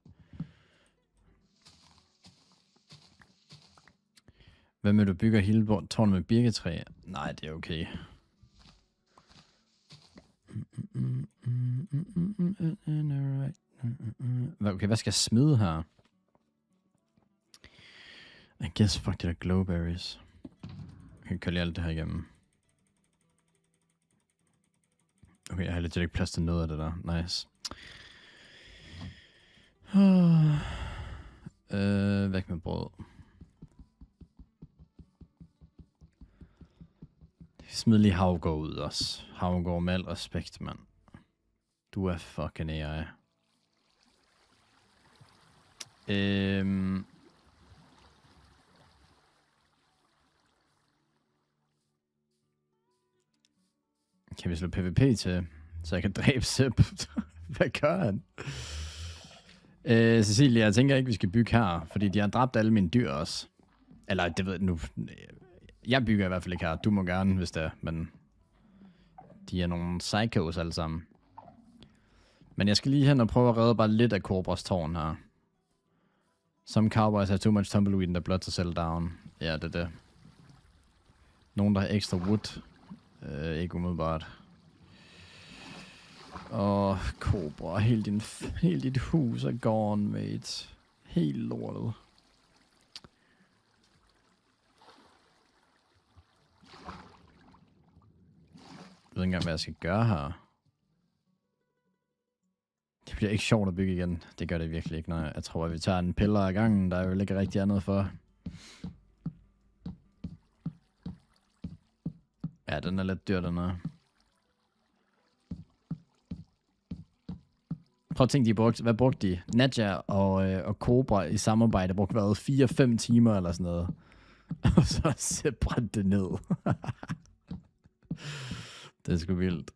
Hvad med du bygger hele tårnet med birketræ? Nej, det er okay. Okay, hvad skal jeg smide her? I guess fuck de der glowberries. Jeg kan køre lige alt det her igennem. Okay, jeg har lidt ikke plads til noget af det der. Nice. Væk med brød. Smid lige Havgård ud også. Havgård med al respekt, mand. Du er fucking AI. Kan vi slå PvP til, så jeg kan dræbe Sepp? Hvad gør han? Cecilia, jeg tænker ikke, vi skal bygge her, fordi de har dræbt alle mine dyr også. Eller, det ved jeg nu. Jeg bygger i hvert fald ikke her. Du må gerne, hvis det er, men de er nogle psychos alle sammen. Men jeg skal lige hen og prøve at redde bare lidt af Cobras tårn her. Some cowboys have too much tumbleweed in their blood to settle down. Ja, det er det. Nogen, der har ekstra wood. Ikke umiddelbart. Cobra, helt dit hus er gone, mate. Helt lortet. Jeg ved ikke engang, hvad jeg skal gøre her. Det bliver ikke sjovt at bygge igen. Det gør det virkelig ikke. Nej, jeg tror, at vi tager en piller ad gangen. Der er jo ikke rigtig andet for. Ja, den er lidt dyr, den er. Prøv at tænke, hvad brugte de? Nadja og Cobra i samarbejde brugte været 4-5 timer eller sådan noget. Og så brændte det ned. Det er sgu vildt.